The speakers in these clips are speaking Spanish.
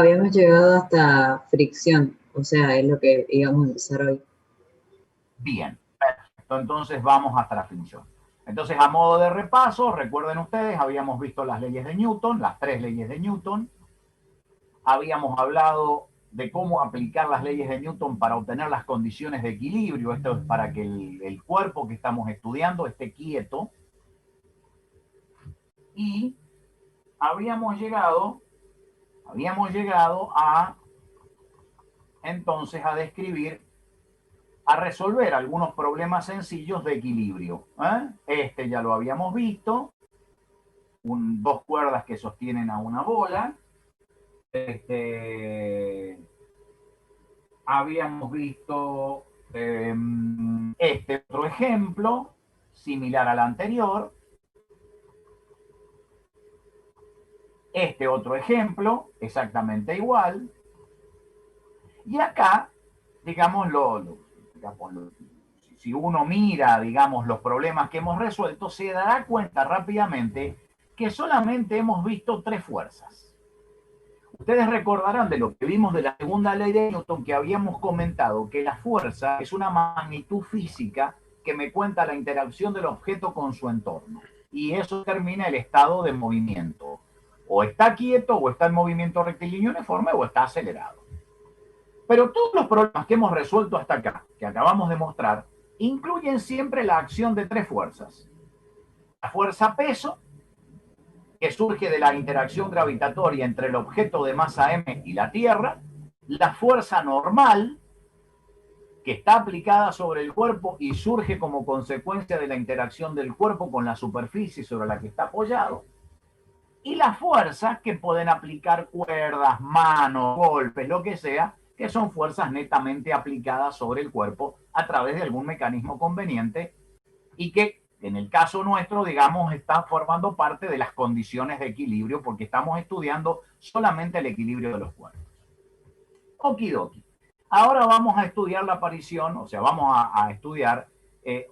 Habíamos llegado hasta fricción, o sea, es lo que íbamos a empezar hoy. Bien, perfecto. Entonces vamos hasta la fricción. Entonces, a modo de repaso, recuerden ustedes, habíamos visto las leyes de Newton, las tres leyes de Newton. Habíamos hablado de cómo aplicar las leyes de Newton para obtener las condiciones de equilibrio. Esto es para que el cuerpo que estamos estudiando esté quieto. Y habíamos llegado a entonces a describir, a resolver algunos problemas sencillos de equilibrio. Este ya lo habíamos visto, dos cuerdas que sostienen a una bola. Habíamos visto este otro ejemplo, similar al anterior. Este otro ejemplo, exactamente igual. Y acá, digámoslo, si uno mira, digamos, los problemas que hemos resuelto, se dará cuenta rápidamente que solamente hemos visto tres fuerzas. Ustedes recordarán de lo que vimos de la segunda ley de Newton, que habíamos comentado que la fuerza es una magnitud física que me cuenta la interacción del objeto con su entorno. Y eso determina el estado de movimiento. O está quieto, o está en movimiento rectilíneo uniforme, o está acelerado. Pero todos los problemas que hemos resuelto hasta acá, que acabamos de mostrar, incluyen siempre la acción de tres fuerzas. La fuerza peso, que surge de la interacción gravitatoria entre el objeto de masa m y la Tierra. La fuerza normal, que está aplicada sobre el cuerpo y surge como consecuencia de la interacción del cuerpo con la superficie sobre la que está apoyado. Y las fuerzas que pueden aplicar cuerdas, manos, golpes, lo que sea, que son fuerzas netamente aplicadas sobre el cuerpo a través de algún mecanismo conveniente y que en el caso nuestro, digamos, están formando parte de las condiciones de equilibrio porque estamos estudiando solamente el equilibrio de los cuerpos. Okidoki. Ahora vamos a estudiar la aparición, o sea, vamos a estudiar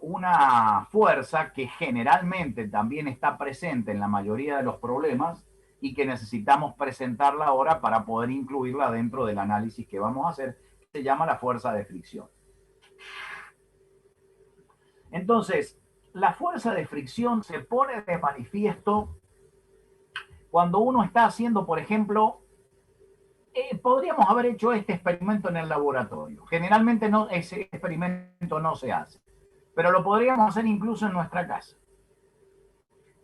una fuerza que generalmente también está presente en la mayoría de los problemas y que necesitamos presentarla ahora para poder incluirla dentro del análisis que vamos a hacer, que se llama la fuerza de fricción. Entonces, la fuerza de fricción se pone de manifiesto cuando uno está haciendo, por ejemplo, podríamos haber hecho este experimento en el laboratorio. Generalmente no, ese experimento no se hace, pero lo podríamos hacer incluso en nuestra casa.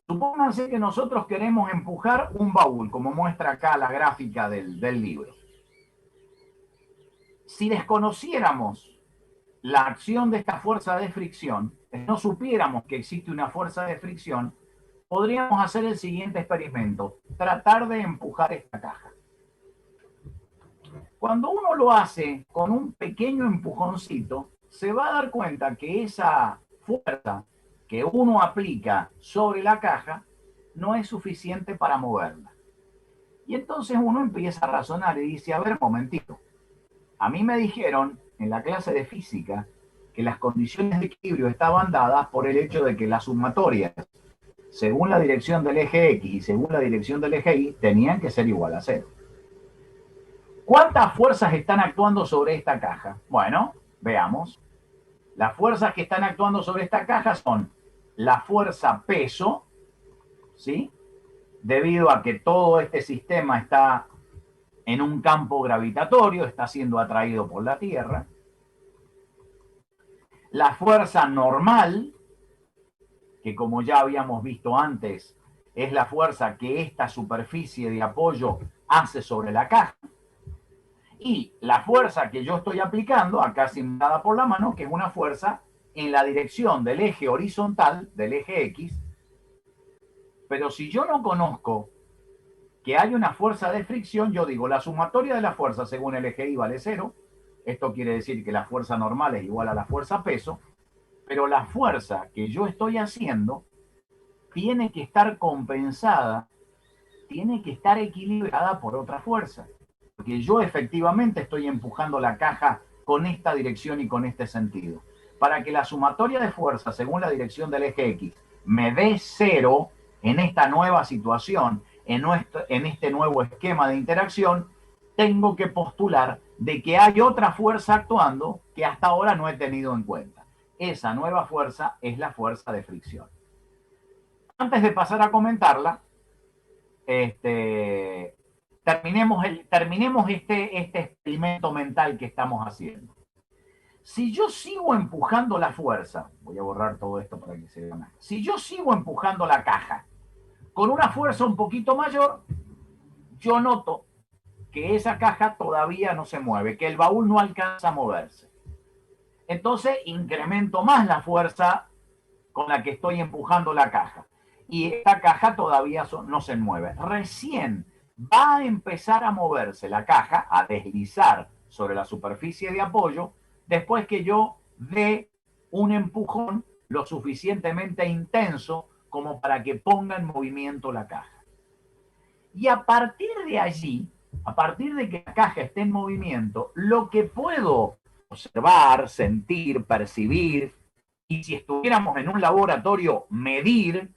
Supónganse que nosotros queremos empujar un baúl, como muestra acá la gráfica del libro. Si desconociéramos la acción de esta fuerza de fricción, no supiéramos que existe una fuerza de fricción, podríamos hacer el siguiente experimento, tratar de empujar esta caja. Cuando uno lo hace con un pequeño empujoncito, se va a dar cuenta que esa fuerza que uno aplica sobre la caja no es suficiente para moverla. Y entonces uno empieza a razonar y dice, a ver, momentito, a mí me dijeron en la clase de física que las condiciones de equilibrio estaban dadas por el hecho de que las sumatorias, según la dirección del eje X y según la dirección del eje Y, tenían que ser igual a cero. ¿Cuántas fuerzas están actuando sobre esta caja? Bueno, veamos. Las fuerzas que están actuando sobre esta caja son la fuerza peso, ¿sí? Debido a que todo este sistema está en un campo gravitatorio, está siendo atraído por la Tierra. La fuerza normal, que como ya habíamos visto antes, es la fuerza que esta superficie de apoyo hace sobre la caja. Y la fuerza que yo estoy aplicando, acá simulada por la mano, que es una fuerza en la dirección del eje horizontal, del eje X. Pero si yo no conozco que hay una fuerza de fricción, yo digo, la sumatoria de la fuerza según el eje Y vale 0. Esto quiere decir que la fuerza normal es igual a la fuerza peso, pero la fuerza que yo estoy haciendo tiene que estar compensada, tiene que estar equilibrada por otra fuerza. Porque yo efectivamente estoy empujando la caja con esta dirección y con este sentido. Para que la sumatoria de fuerzas según la dirección del eje X me dé 0 en esta nueva situación, en este nuevo esquema de interacción, tengo que postular de que hay otra fuerza actuando que hasta ahora no he tenido en cuenta. Esa nueva fuerza es la fuerza de fricción. Antes de pasar a comentarla, terminemos este experimento mental que estamos haciendo. Si yo sigo empujando la fuerza, voy a borrar todo esto para que se vea más. Si yo sigo empujando la caja con una fuerza un poquito mayor, yo noto que esa caja todavía no se mueve, que el baúl no alcanza a moverse. Entonces incremento más la fuerza con la que estoy empujando la caja. Y esta caja todavía no se mueve. Recién va a empezar a moverse la caja, a deslizar sobre la superficie de apoyo, después que yo dé un empujón lo suficientemente intenso como para que ponga en movimiento la caja. Y a partir de allí, a partir de que la caja esté en movimiento, lo que puedo observar, sentir, percibir, y si estuviéramos en un laboratorio, medir,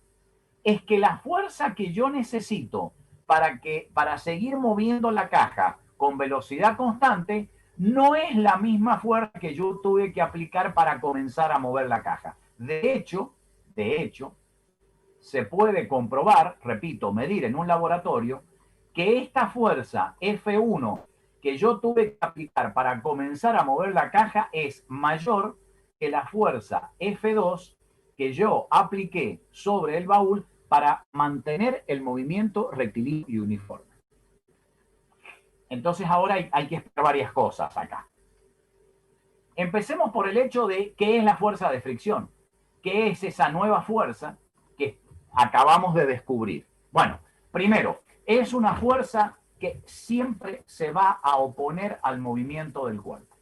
es que la fuerza que yo necesito para seguir moviendo la caja con velocidad constante no es la misma fuerza que yo tuve que aplicar para comenzar a mover la caja. De hecho, se puede comprobar, repito, medir en un laboratorio, que esta fuerza F1 que yo tuve que aplicar para comenzar a mover la caja es mayor que la fuerza F2 que yo apliqué sobre el baúl para mantener el movimiento rectilíneo y uniforme. Entonces ahora hay que esperar varias cosas acá. Empecemos por el hecho de qué es la fuerza de fricción, qué es esa nueva fuerza que acabamos de descubrir. Bueno, primero, es una fuerza que siempre se va a oponer al movimiento del cuerpo.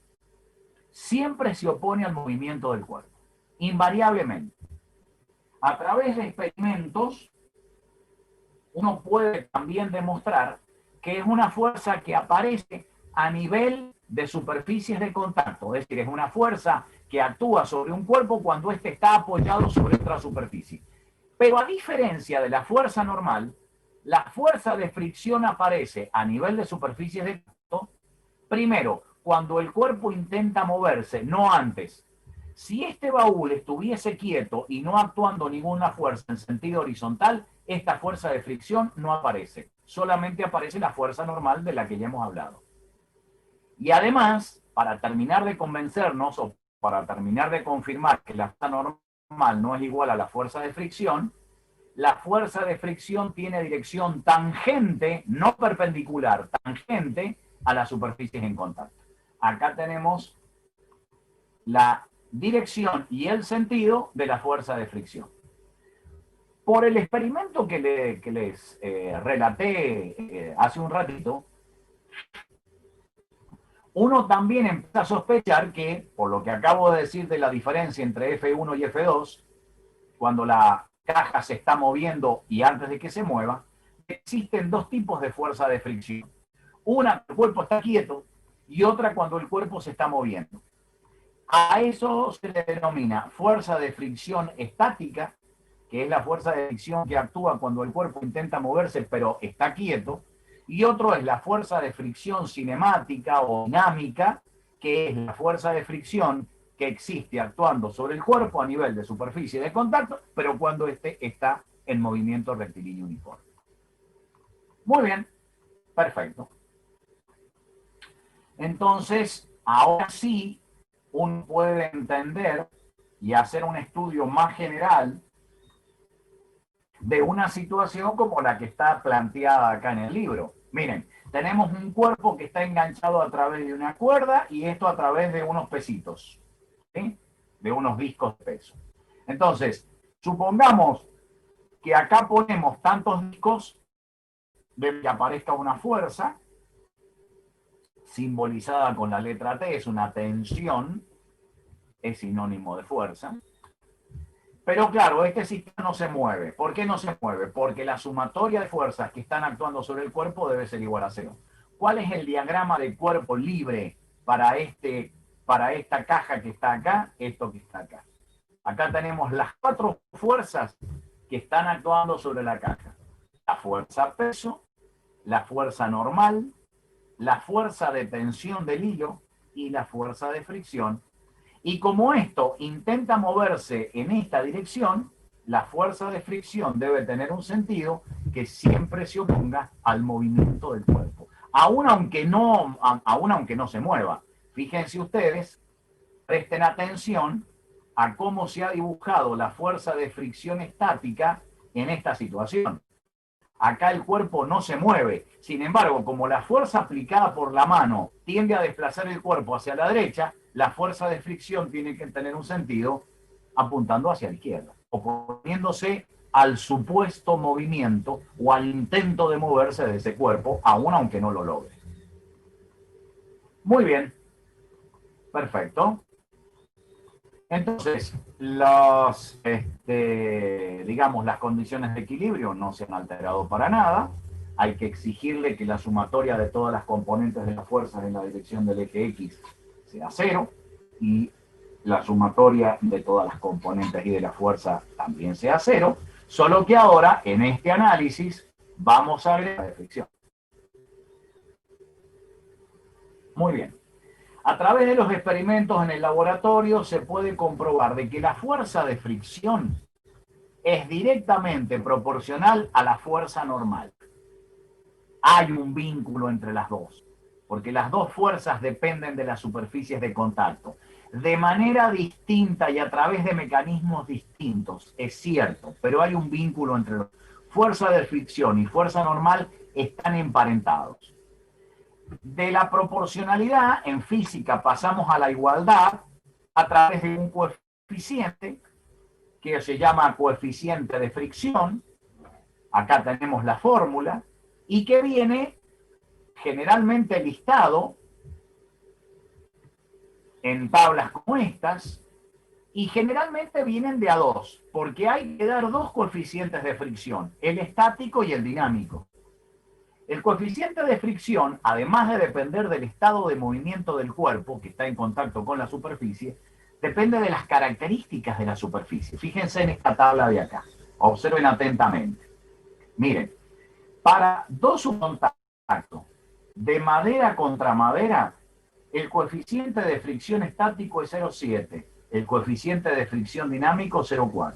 Siempre se opone al movimiento del cuerpo, invariablemente. A través de experimentos, uno puede también demostrar que es una fuerza que aparece a nivel de superficies de contacto, es decir, es una fuerza que actúa sobre un cuerpo cuando éste está apoyado sobre otra superficie. Pero a diferencia de la fuerza normal, la fuerza de fricción aparece a nivel de superficies de contacto, primero, cuando el cuerpo intenta moverse, no antes. Si este baúl estuviese quieto y no actuando ninguna fuerza en sentido horizontal, esta fuerza de fricción no aparece. Solamente aparece la fuerza normal de la que ya hemos hablado. Y además, para terminar de convencernos o para terminar de confirmar que la fuerza normal no es igual a la fuerza de fricción, la fuerza de fricción tiene dirección tangente, no perpendicular, tangente a las superficies en contacto. Acá tenemos la dirección y el sentido de la fuerza de fricción. Por el experimento que les relaté hace un ratito, uno también empieza a sospechar que, por lo que acabo de decir de la diferencia entre F1 y F2, cuando la caja se está moviendo y antes de que se mueva, existen dos tipos de fuerza de fricción. Una cuando el cuerpo está quieto y otra cuando el cuerpo se está moviendo. A eso se le denomina fuerza de fricción estática, que es la fuerza de fricción que actúa cuando el cuerpo intenta moverse pero está quieto, y otro es la fuerza de fricción cinemática o dinámica, que es la fuerza de fricción que existe actuando sobre el cuerpo a nivel de superficie de contacto, pero cuando éste está en movimiento rectilíneo uniforme. Muy bien, perfecto. Entonces, ahora sí, uno puede entender y hacer un estudio más general de una situación como la que está planteada acá en el libro. Miren, tenemos un cuerpo que está enganchado a través de una cuerda y esto a través de unos pesitos, ¿sí? De unos discos de peso. Entonces, supongamos que acá ponemos tantos discos de que aparezca una fuerza, simbolizada con la letra T, es una tensión, es sinónimo de fuerza. Pero claro, este sistema no se mueve. ¿Por qué no se mueve? Porque la sumatoria de fuerzas que están actuando sobre el cuerpo debe ser igual a cero. ¿Cuál es el diagrama de cuerpo libre para esta caja que está acá? Esto que está acá. Acá tenemos las cuatro fuerzas que están actuando sobre la caja. La fuerza peso, la fuerza normal, la fuerza de tensión del hilo y la fuerza de fricción. Y como esto intenta moverse en esta dirección, la fuerza de fricción debe tener un sentido que siempre se oponga al movimiento del cuerpo, aún aunque no se mueva. Fíjense ustedes, presten atención a cómo se ha dibujado la fuerza de fricción estática en esta situación. Acá el cuerpo no se mueve. Sin embargo, como la fuerza aplicada por la mano tiende a desplazar el cuerpo hacia la derecha, la fuerza de fricción tiene que tener un sentido apuntando hacia la izquierda, oponiéndose al supuesto movimiento o al intento de moverse de ese cuerpo, aun aunque no lo logre. Muy bien, perfecto. Entonces, digamos, las condiciones de equilibrio no se han alterado para nada. Hay que exigirle que la sumatoria de todas las componentes de las fuerzas en la dirección del eje X sea cero y la sumatoria de todas las componentes y de la fuerza también sea cero, solo que ahora, en este análisis, vamos a ver la fricción. Muy bien. A través de los experimentos en el laboratorio se puede comprobar de que la fuerza de fricción es directamente proporcional a la fuerza normal. Hay un vínculo entre las dos, porque las dos fuerzas dependen de las superficies de contacto. De manera distinta y a través de mecanismos distintos, es cierto, pero hay un vínculo entre los. Fuerza de fricción y fuerza normal están emparentados. De la proporcionalidad en física pasamos a la igualdad a través de un coeficiente que se llama coeficiente de fricción. Acá tenemos la fórmula y que viene generalmente listado en tablas como estas y generalmente vienen de a dos, porque hay que dar dos coeficientes de fricción, el estático y el dinámico. El coeficiente de fricción, además de depender del estado de movimiento del cuerpo, que está en contacto con la superficie, depende de las características de la superficie. Fíjense en esta tabla de acá. Observen atentamente. Miren, para dos subcontactos de madera contra madera, el coeficiente de fricción estático es 0,7, el coeficiente de fricción dinámico 0,4.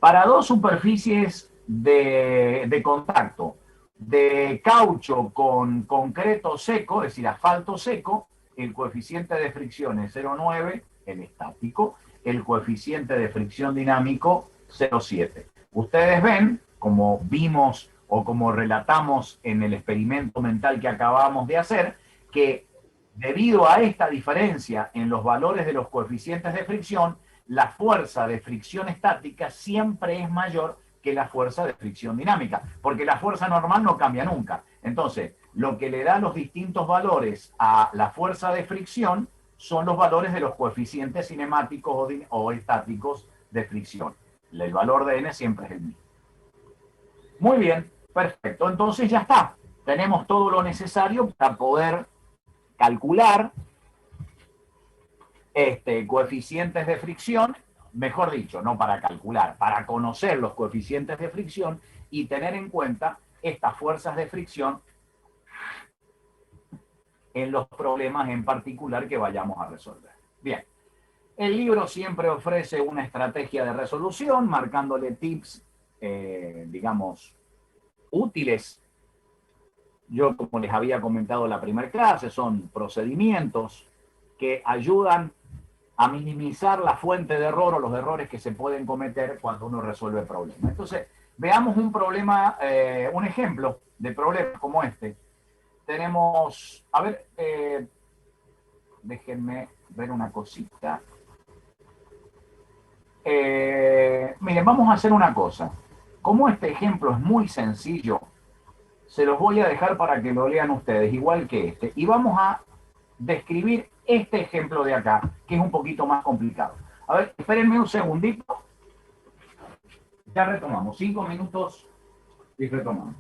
Para dos superficies de contacto de caucho con concreto seco, es decir, asfalto seco, el coeficiente de fricción es 0,9, el estático, el coeficiente de fricción dinámico 0,7. Ustedes ven, como vimos o como relatamos en el experimento mental que acabamos de hacer, que debido a esta diferencia en los valores de los coeficientes de fricción, la fuerza de fricción estática siempre es mayor que la fuerza de fricción dinámica, porque la fuerza normal no cambia nunca. Entonces, lo que le da los distintos valores a la fuerza de fricción son los valores de los coeficientes cinemáticos o estáticos de fricción. El valor de n siempre es el mismo. Muy bien, perfecto. Entonces ya está. Tenemos todo lo necesario para poder calcular coeficientes de fricción, mejor dicho, no para calcular, para conocer los coeficientes de fricción y tener en cuenta estas fuerzas de fricción en los problemas en particular que vayamos a resolver. Bien, el libro siempre ofrece una estrategia de resolución, marcándole tips, digamos, útiles. Yo, como les había comentado en la primera clase, son procedimientos que ayudan a minimizar la fuente de error o los errores que se pueden cometer cuando uno resuelve problemas. Entonces, veamos un problema, un ejemplo de problemas como este. Tenemos, a ver, déjenme ver una cosita. Miren, vamos a hacer una cosa. Como este ejemplo es muy sencillo, se los voy a dejar para que lo lean ustedes, igual que este. Y vamos a describir este ejemplo de acá, que es un poquito más complicado. A ver, espérenme un segundito. Ya retomamos. 5 minutos y retomamos.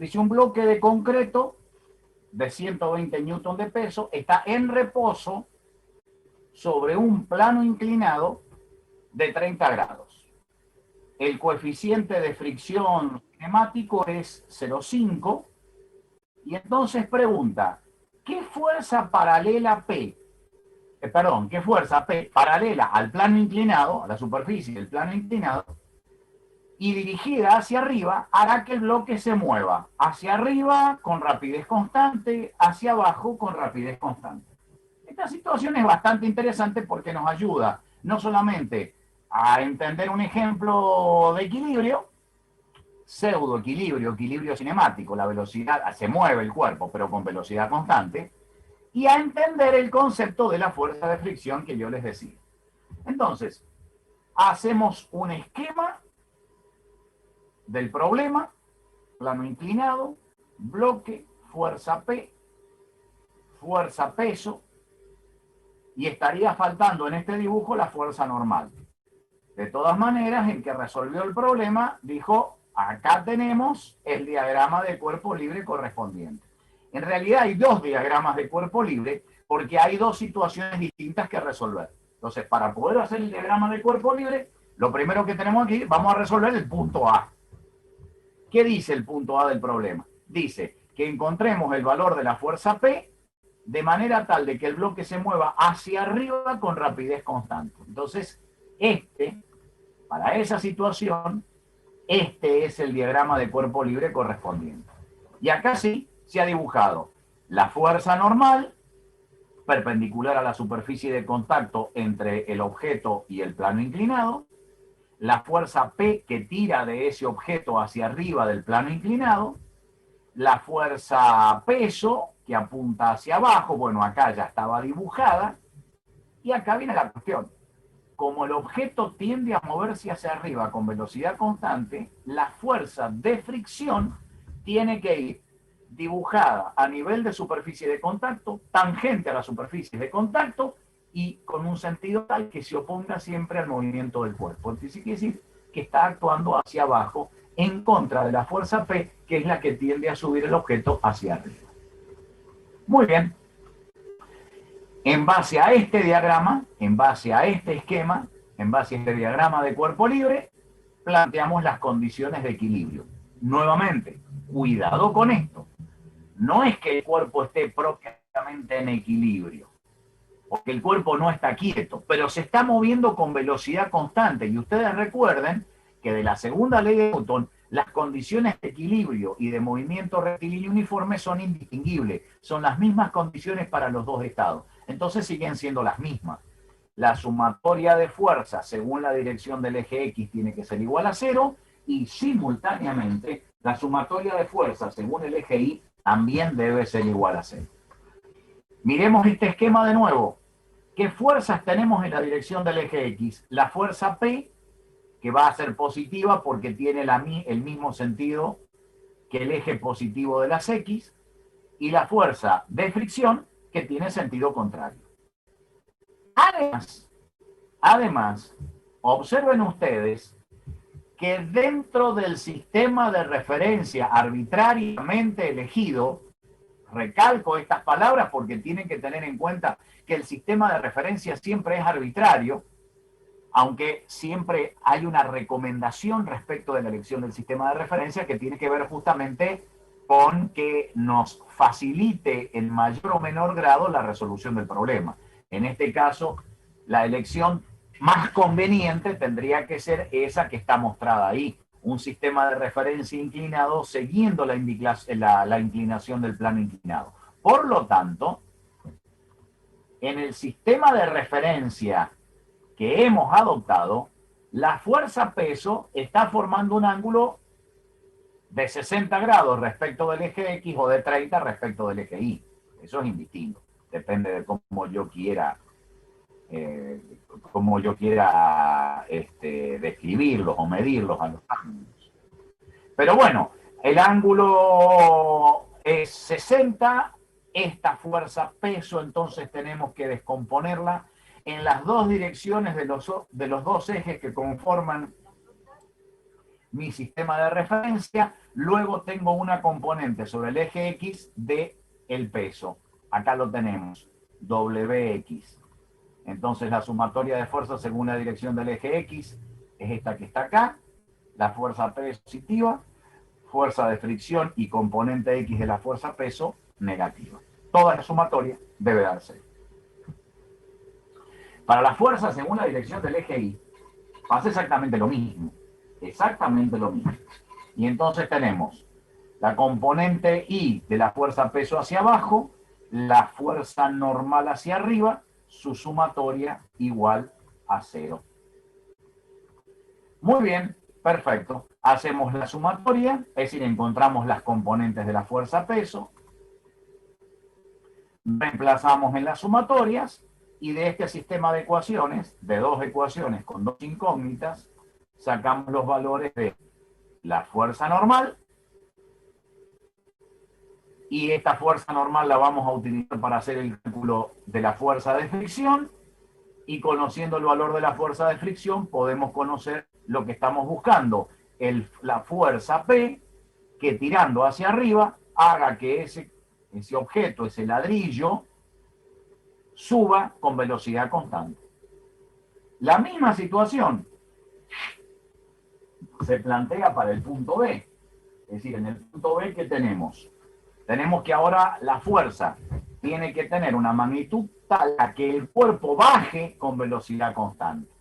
Dice, un bloque de concreto de 120 newton de peso está en reposo sobre un plano inclinado de 30 grados. El coeficiente de fricción cinemático es 0,5 y entonces pregunta, ¿qué fuerza paralela P? ¿Qué fuerza P paralela al plano inclinado, a la superficie del plano inclinado, y dirigida hacia arriba, hará que el bloque se mueva hacia arriba con rapidez constante, hacia abajo con rapidez constante? Esta situación es bastante interesante porque nos ayuda no solamente a entender un ejemplo de equilibrio, pseudoequilibrio, equilibrio cinemático, la velocidad, se mueve el cuerpo pero con velocidad constante, y a entender el concepto de la fuerza de fricción que yo les decía. Entonces, hacemos un esquema del problema, plano inclinado, bloque, fuerza P, fuerza peso, y estaría faltando en este dibujo la fuerza normal. De todas maneras, el que resolvió el problema dijo, acá tenemos el diagrama de cuerpo libre correspondiente. En realidad hay dos diagramas de cuerpo libre porque hay dos situaciones distintas que resolver. Entonces, para poder hacer el diagrama de cuerpo libre, lo primero que tenemos aquí, vamos a resolver el punto A. ¿Qué dice el punto A del problema? Dice que encontremos el valor de la fuerza P de manera tal de que el bloque se mueva hacia arriba con rapidez constante. Entonces, para esa situación, este es el diagrama de cuerpo libre correspondiente. Y acá sí se ha dibujado la fuerza normal, perpendicular a la superficie de contacto entre el objeto y el plano inclinado, la fuerza P que tira de ese objeto hacia arriba del plano inclinado, la fuerza peso que apunta hacia abajo, bueno, acá ya estaba dibujada, y acá viene la cuestión. Como el objeto tiende a moverse hacia arriba con velocidad constante, la fuerza de fricción tiene que ir dibujada a nivel de superficie de contacto, tangente a la superficie de contacto y con un sentido tal que se oponga siempre al movimiento del cuerpo. Entonces quiere decir que está actuando hacia abajo en contra de la fuerza P, que es la que tiende a subir el objeto hacia arriba. Muy bien. En base a este diagrama, en base a este esquema, en base a este diagrama de cuerpo libre, planteamos las condiciones de equilibrio. Nuevamente, cuidado con esto. No es que el cuerpo esté propiamente en equilibrio, porque el cuerpo no está quieto, pero se está moviendo con velocidad constante. Y ustedes recuerden que de la segunda ley de Newton, las condiciones de equilibrio y de movimiento rectilíneo uniforme son indistinguibles. Son las mismas condiciones para los dos estados. Entonces siguen siendo las mismas. La sumatoria de fuerzas según la dirección del eje X tiene que ser igual a 0 y simultáneamente la sumatoria de fuerzas según el eje Y también debe ser igual a 0. Miremos este esquema de nuevo. ¿Qué fuerzas tenemos en la dirección del eje X? La fuerza P, que va a ser positiva porque tiene el mismo sentido que el eje positivo de las X, y la fuerza de fricción, que tiene sentido contrario. Además, observen ustedes que dentro del sistema de referencia arbitrariamente elegido, recalco estas palabras porque tienen que tener en cuenta que el sistema de referencia siempre es arbitrario, aunque siempre hay una recomendación respecto de la elección del sistema de referencia que tiene que ver justamente con que nos facilite en mayor o menor grado la resolución del problema. En este caso, la elección más conveniente tendría que ser esa que está mostrada ahí, un sistema de referencia inclinado siguiendo la inclinación del plano inclinado. Por lo tanto, en el sistema de referencia que hemos adoptado, la fuerza peso está formando un ángulo de 60 grados respecto del eje X o de 30 respecto del eje Y. Eso es indistinto. Depende de cómo yo quiera describirlos o medirlos a los ángulos. Pero bueno, el ángulo es 60, esta fuerza peso entonces tenemos que descomponerla en las dos direcciones de los dos ejes que conforman mi sistema de referencia, luego tengo una componente sobre el eje X de el peso. Acá lo tenemos, WX. Entonces la sumatoria de fuerzas según la dirección del eje X es esta que está acá, la fuerza P es positiva, fuerza de fricción y componente X de la fuerza peso negativa. Toda la sumatoria debe dar 0. Para la fuerza según la dirección del eje Y, pasa exactamente lo mismo. Exactamente lo mismo. Y entonces tenemos la componente Y de la fuerza peso hacia abajo, la fuerza normal hacia arriba, su sumatoria igual a 0. Muy bien, perfecto. Hacemos la sumatoria, es decir, encontramos las componentes de la fuerza peso, reemplazamos en las sumatorias y de este sistema de ecuaciones, de dos ecuaciones con dos incógnitas, sacamos los valores de la fuerza normal y esta fuerza normal la vamos a utilizar para hacer el cálculo de la fuerza de fricción y conociendo el valor de la fuerza de fricción podemos conocer lo que estamos buscando, la fuerza P que tirando hacia arriba haga que ese objeto, ese ladrillo, suba con velocidad constante. La misma situación se plantea para el punto B. Es decir, en el punto B, ¿qué tenemos? Tenemos que ahora la fuerza tiene que tener una magnitud tal a que el cuerpo baje con velocidad constante.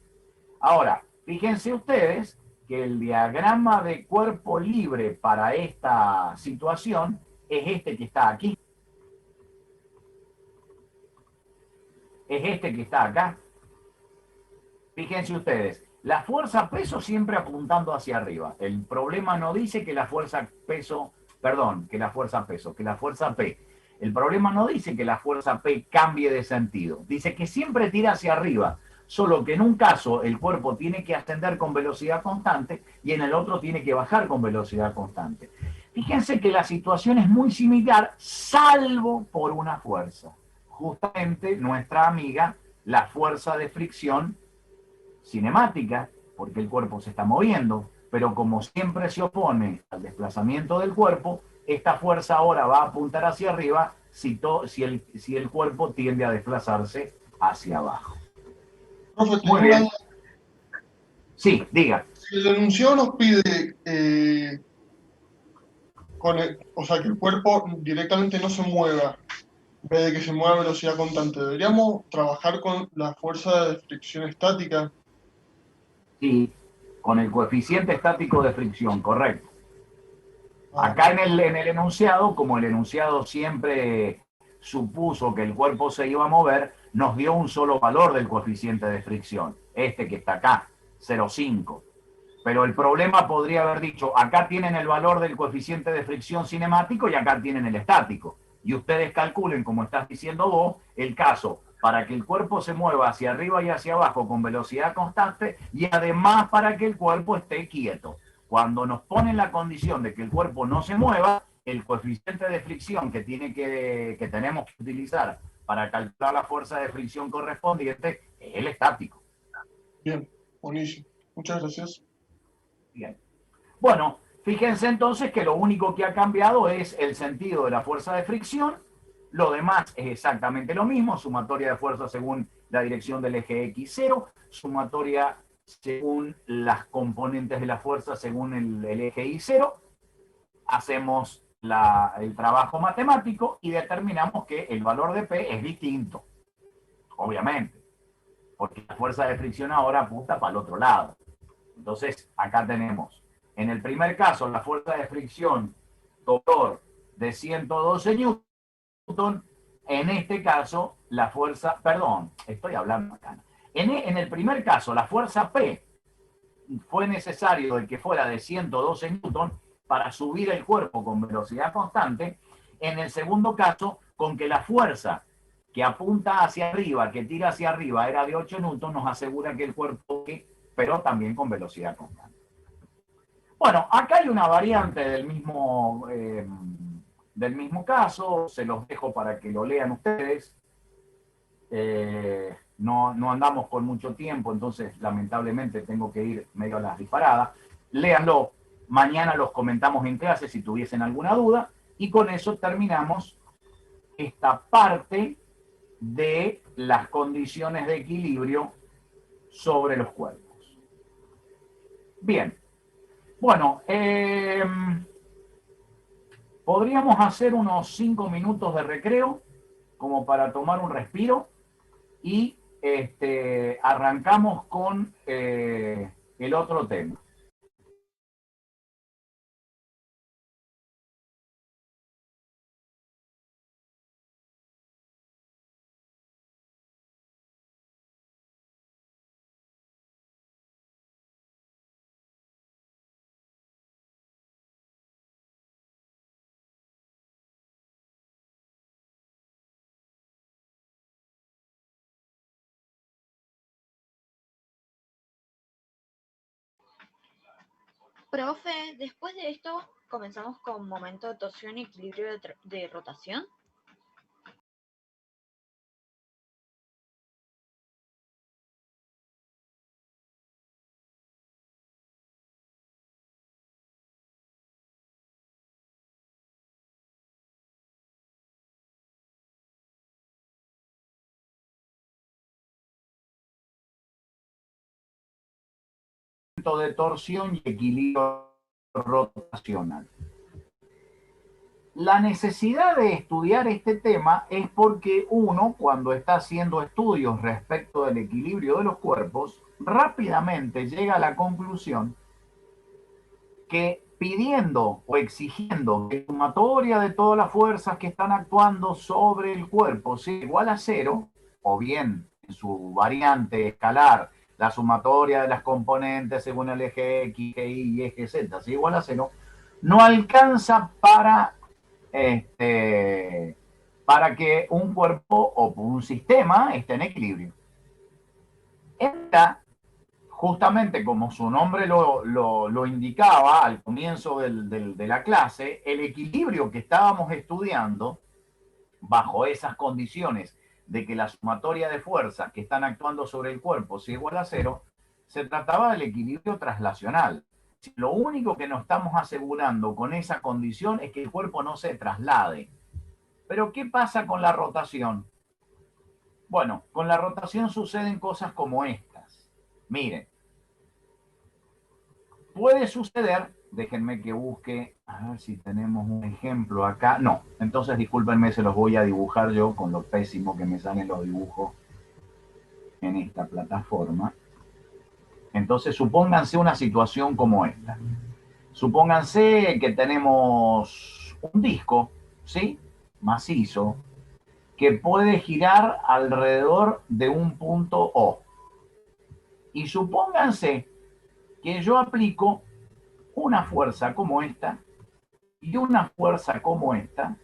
Ahora, fíjense ustedes que el diagrama de cuerpo libre para esta situación es este que está aquí. Es este que está acá. Fíjense ustedes, la fuerza peso siempre apuntando hacia arriba. El problema no dice que la fuerza peso, perdón, que la fuerza peso, que la fuerza P. El problema no dice que la fuerza P cambie de sentido. Dice que siempre tira hacia arriba, solo que en un caso el cuerpo tiene que ascender con velocidad constante y en el otro tiene que bajar con velocidad constante. Fíjense que la situación es muy similar, salvo por una fuerza. Justamente nuestra amiga, la fuerza de fricción cinemática, porque el cuerpo se está moviendo, pero como siempre se opone al desplazamiento del cuerpo, esta fuerza ahora va a apuntar hacia arriba si el cuerpo tiende a desplazarse hacia abajo. Profe, Muy bien. Sí, diga. Si el enunciado nos pide o sea, que el cuerpo directamente no se mueva, en vez de que se mueva a velocidad constante, ¿deberíamos trabajar con la fuerza de fricción estática? Sí, con el coeficiente estático de fricción, correcto. Acá en el enunciado, como el enunciado siempre supuso que el cuerpo se iba a mover, nos dio un solo valor del coeficiente de fricción, este que está acá, 0,5. Pero el problema podría haber dicho, acá tienen el valor del coeficiente de fricción cinemático y acá tienen el estático. Y ustedes calculen, como estás diciendo vos, el caso para que el cuerpo se mueva hacia arriba y hacia abajo con velocidad constante y además para que el cuerpo esté quieto. Cuando nos ponen la condición de que el cuerpo no se mueva, el coeficiente de fricción que tenemos que utilizar para calcular la fuerza de fricción correspondiente es el estático. Bien, buenísimo. Muchas gracias. Bien. Bueno, fíjense entonces que lo único que ha cambiado es el sentido de la fuerza de fricción. Lo demás es exactamente lo mismo, sumatoria de fuerza según la dirección del eje X0, sumatoria según las componentes de la fuerza según el eje Y0. Hacemos el trabajo matemático y determinamos que el valor de P es distinto, obviamente, porque la fuerza de fricción ahora apunta para el otro lado. Entonces, acá tenemos, en el primer caso, la fuerza de fricción totor de 112 newton, en este caso, la fuerza, perdón, estoy hablando acá. En el primer caso, la fuerza P fue necesario de que fuera de 112 newton para subir el cuerpo con velocidad constante. En el segundo caso, con que la fuerza que apunta hacia arriba, que tira hacia arriba, era de 8 newton, nos asegura que el cuerpo, pero también con velocidad constante. Bueno, acá hay una variante del mismo caso, se los dejo para que lo lean ustedes. No andamos con mucho tiempo, entonces lamentablemente tengo que ir medio a las disparadas. Léanlo, Mañana los comentamos en clase si tuviesen alguna duda. Y con eso terminamos esta parte de las condiciones de equilibrio sobre los cuerpos. Bien. Bueno, podríamos hacer unos 5 minutos de recreo como para tomar un respiro y arrancamos con el otro tema. Profe, después de esto comenzamos con momento de torsión y equilibrio de rotación. De torsión y equilibrio rotacional. La necesidad de estudiar este tema es porque uno, cuando está haciendo estudios respecto del equilibrio de los cuerpos, rápidamente llega a la conclusión que pidiendo o exigiendo que la sumatoria de todas las fuerzas que están actuando sobre el cuerpo sea igual a cero, o bien en su variante escalar, la sumatoria de las componentes según el eje X, eje Y y eje Z sea igual a cero, no alcanza para que un cuerpo o un sistema esté en equilibrio. Esta, justamente como su nombre lo indicaba al comienzo de la clase, el equilibrio que estábamos estudiando bajo esas condiciones de que la sumatoria de fuerzas que están actuando sobre el cuerpo sea igual a cero, se trataba del equilibrio traslacional. Lo único que nos estamos asegurando con esa condición es que el cuerpo no se traslade. Pero ¿qué pasa con la rotación? Bueno, con la rotación suceden cosas como estas. Miren, puede suceder, déjenme que busque, a ver si tenemos un ejemplo acá. No, entonces discúlpenme, se los voy a dibujar yo con lo pésimo que me salen los dibujos en esta plataforma. Entonces, supónganse una situación como esta. Supónganse que tenemos un disco, ¿sí? Macizo, que puede girar alrededor de un punto O. Y supónganse que yo aplico una fuerza como esta y una fuerza como esta.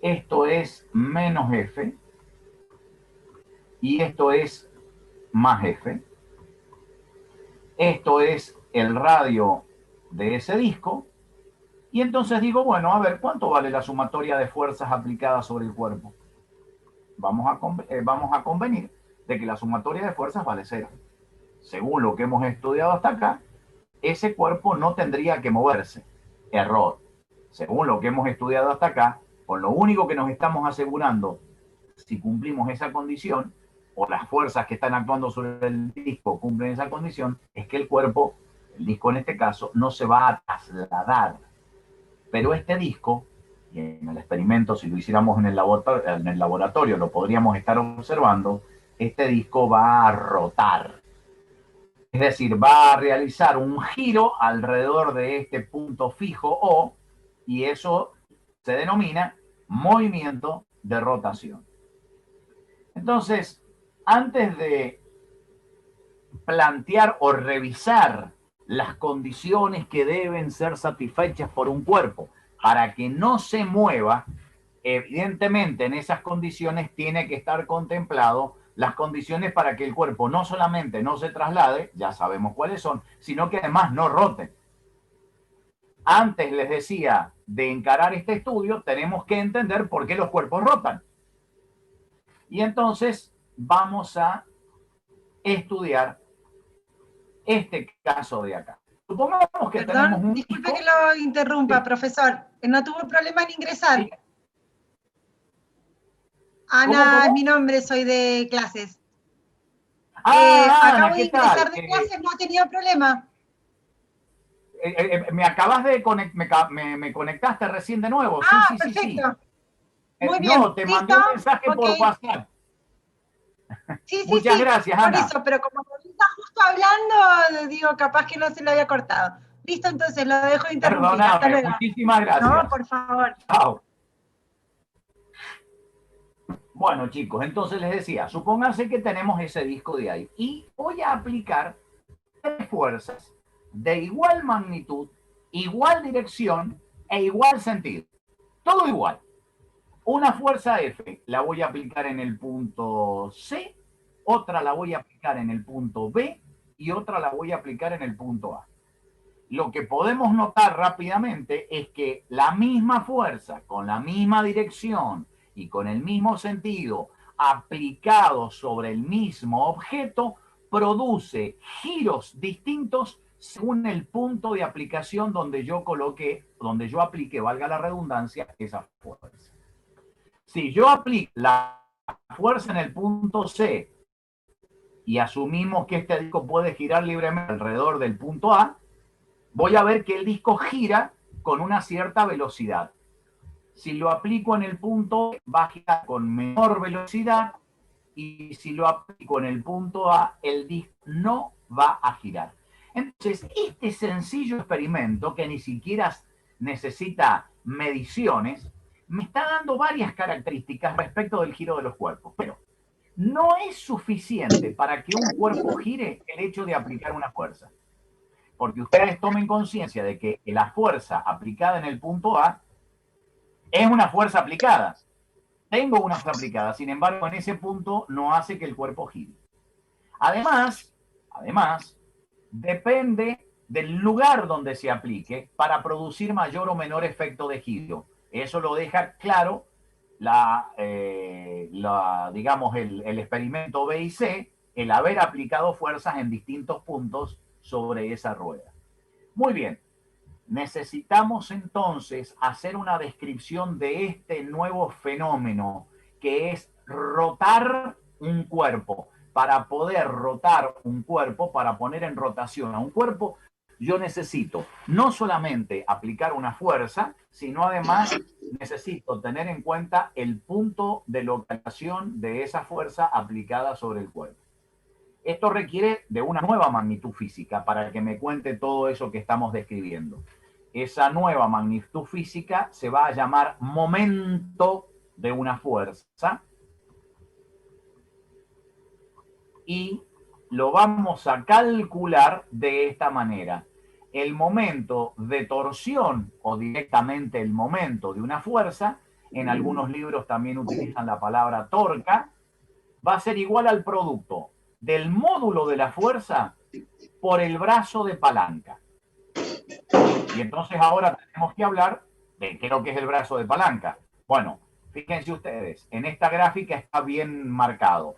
Esto es menos F y esto es más F. Esto es el radio de ese disco. Y entonces digo, bueno, a ver, ¿cuánto vale la sumatoria de fuerzas aplicadas sobre el cuerpo? Vamos a convenir de que la sumatoria de fuerzas vale cero. Según lo que hemos estudiado hasta acá, ese cuerpo no tendría que moverse. Error. Según lo que hemos estudiado hasta acá, con lo único que nos estamos asegurando, si cumplimos esa condición, o las fuerzas que están actuando sobre el disco cumplen esa condición, es que el cuerpo, el disco en este caso, no se va a trasladar. Pero este disco, y en el experimento, si lo hiciéramos en el laboratorio, lo podríamos estar observando, este disco va a rotar. Es decir, va a realizar un giro alrededor de este punto fijo O, y eso se denomina movimiento de rotación. Entonces, antes de plantear o revisar las condiciones que deben ser satisfechas por un cuerpo para que no se mueva, evidentemente en esas condiciones tiene que estar contemplado las condiciones para que el cuerpo no solamente no se traslade, ya sabemos cuáles son, sino que además no rote. Antes les decía de encarar este estudio, tenemos que entender por qué los cuerpos rotan. Y entonces vamos a estudiar este caso de acá. Supongamos que tenemos Perdón, un disculpe disco. que lo interrumpa, Sí. profesor. No tuvo problema en ingresar. Sí. Ana ¿Cómo? es mi nombre, soy de clases. Ana, Acabo de ¿qué tal? ingresar de clases, no ha tenido problema. Me acabas de me conectaste recién de nuevo. Sí, sí, sí, sí. Perfecto. Muy bien. No, te mandé ¿Listo? un mensaje por Ok. WhatsApp. Sí, Muchas gracias, por Ana. eso, pero como está justo hablando, digo, capaz que no se lo había cortado. Listo, entonces lo dejo de interrumpir. Hasta Perdóname, luego. muchísimas gracias. No, por favor. Chao. Bueno, chicos, entonces les decía, supónganse que tenemos ese disco de ahí y voy a aplicar tres fuerzas de igual magnitud, igual dirección e igual sentido. Todo igual. Una fuerza F la voy a aplicar en el punto C, otra la voy a aplicar en el punto B y otra la voy a aplicar en el punto A. Lo que podemos notar rápidamente es que la misma fuerza, con la misma dirección y con el mismo sentido, aplicado sobre el mismo objeto, produce giros distintos según el punto de aplicación donde yo coloqué, donde yo apliqué, valga la redundancia, esa fuerza. Si yo aplico la fuerza en el punto C y asumimos que este disco puede girar libremente alrededor del punto A, voy a ver que el disco gira con una cierta velocidad. Si lo aplico en el punto B, va a girar con menor velocidad y si lo aplico en el punto A, el disco no va a girar. Entonces, este sencillo experimento, que ni siquiera necesita mediciones, me está dando varias características respecto del giro de los cuerpos. Pero no es suficiente para que un cuerpo gire el hecho de aplicar una fuerza. Porque ustedes tomen conciencia de que la fuerza aplicada en el punto A es una fuerza aplicada. Tengo una fuerza aplicada, sin embargo, en ese punto no hace que el cuerpo gire. Además, depende del lugar donde se aplique para producir mayor o menor efecto de giro. Eso lo deja claro digamos, el experimento B y C, el haber aplicado fuerzas en distintos puntos sobre esa rueda. Muy bien, necesitamos entonces hacer una descripción de este nuevo fenómeno que es rotar un cuerpo. Para poder rotar un cuerpo, para poner en rotación a un cuerpo, yo necesito no solamente aplicar una fuerza, sino además necesito tener en cuenta el punto de localización de esa fuerza aplicada sobre el cuerpo. Esto requiere de una nueva magnitud física para que me cuente todo eso que estamos describiendo. Esa nueva magnitud física se va a llamar momento de una fuerza y lo vamos a calcular de esta manera. El momento de torsión o directamente el momento de una fuerza, en algunos libros también utilizan la palabra torca, va a ser igual al producto del módulo de la fuerza por el brazo de palanca. Y entonces ahora tenemos que hablar de qué es lo que es el brazo de palanca. Bueno, fíjense ustedes, en esta gráfica está bien marcado.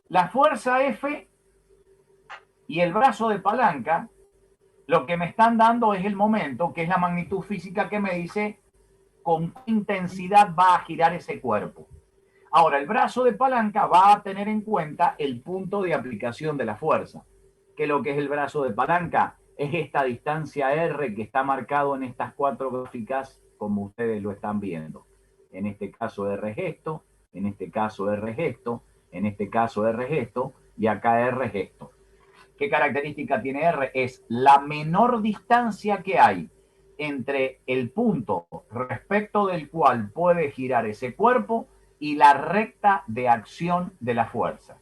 La fuerza F y el brazo de palanca, lo que me están dando es el momento, que es la magnitud física que me dice con qué intensidad va a girar ese cuerpo. Ahora, el brazo de palanca va a tener en cuenta el punto de aplicación de la fuerza. ¿Qué es lo que es el brazo de palanca? Es esta distancia R que está marcado en estas cuatro gráficas, como ustedes lo están viendo. En este caso R es esto, en este caso R es esto, en este caso R es esto, y acá R es esto. ¿Qué característica tiene R? Es la menor distancia que hay entre el punto respecto del cual puede girar ese cuerpo y la recta de acción de la fuerza.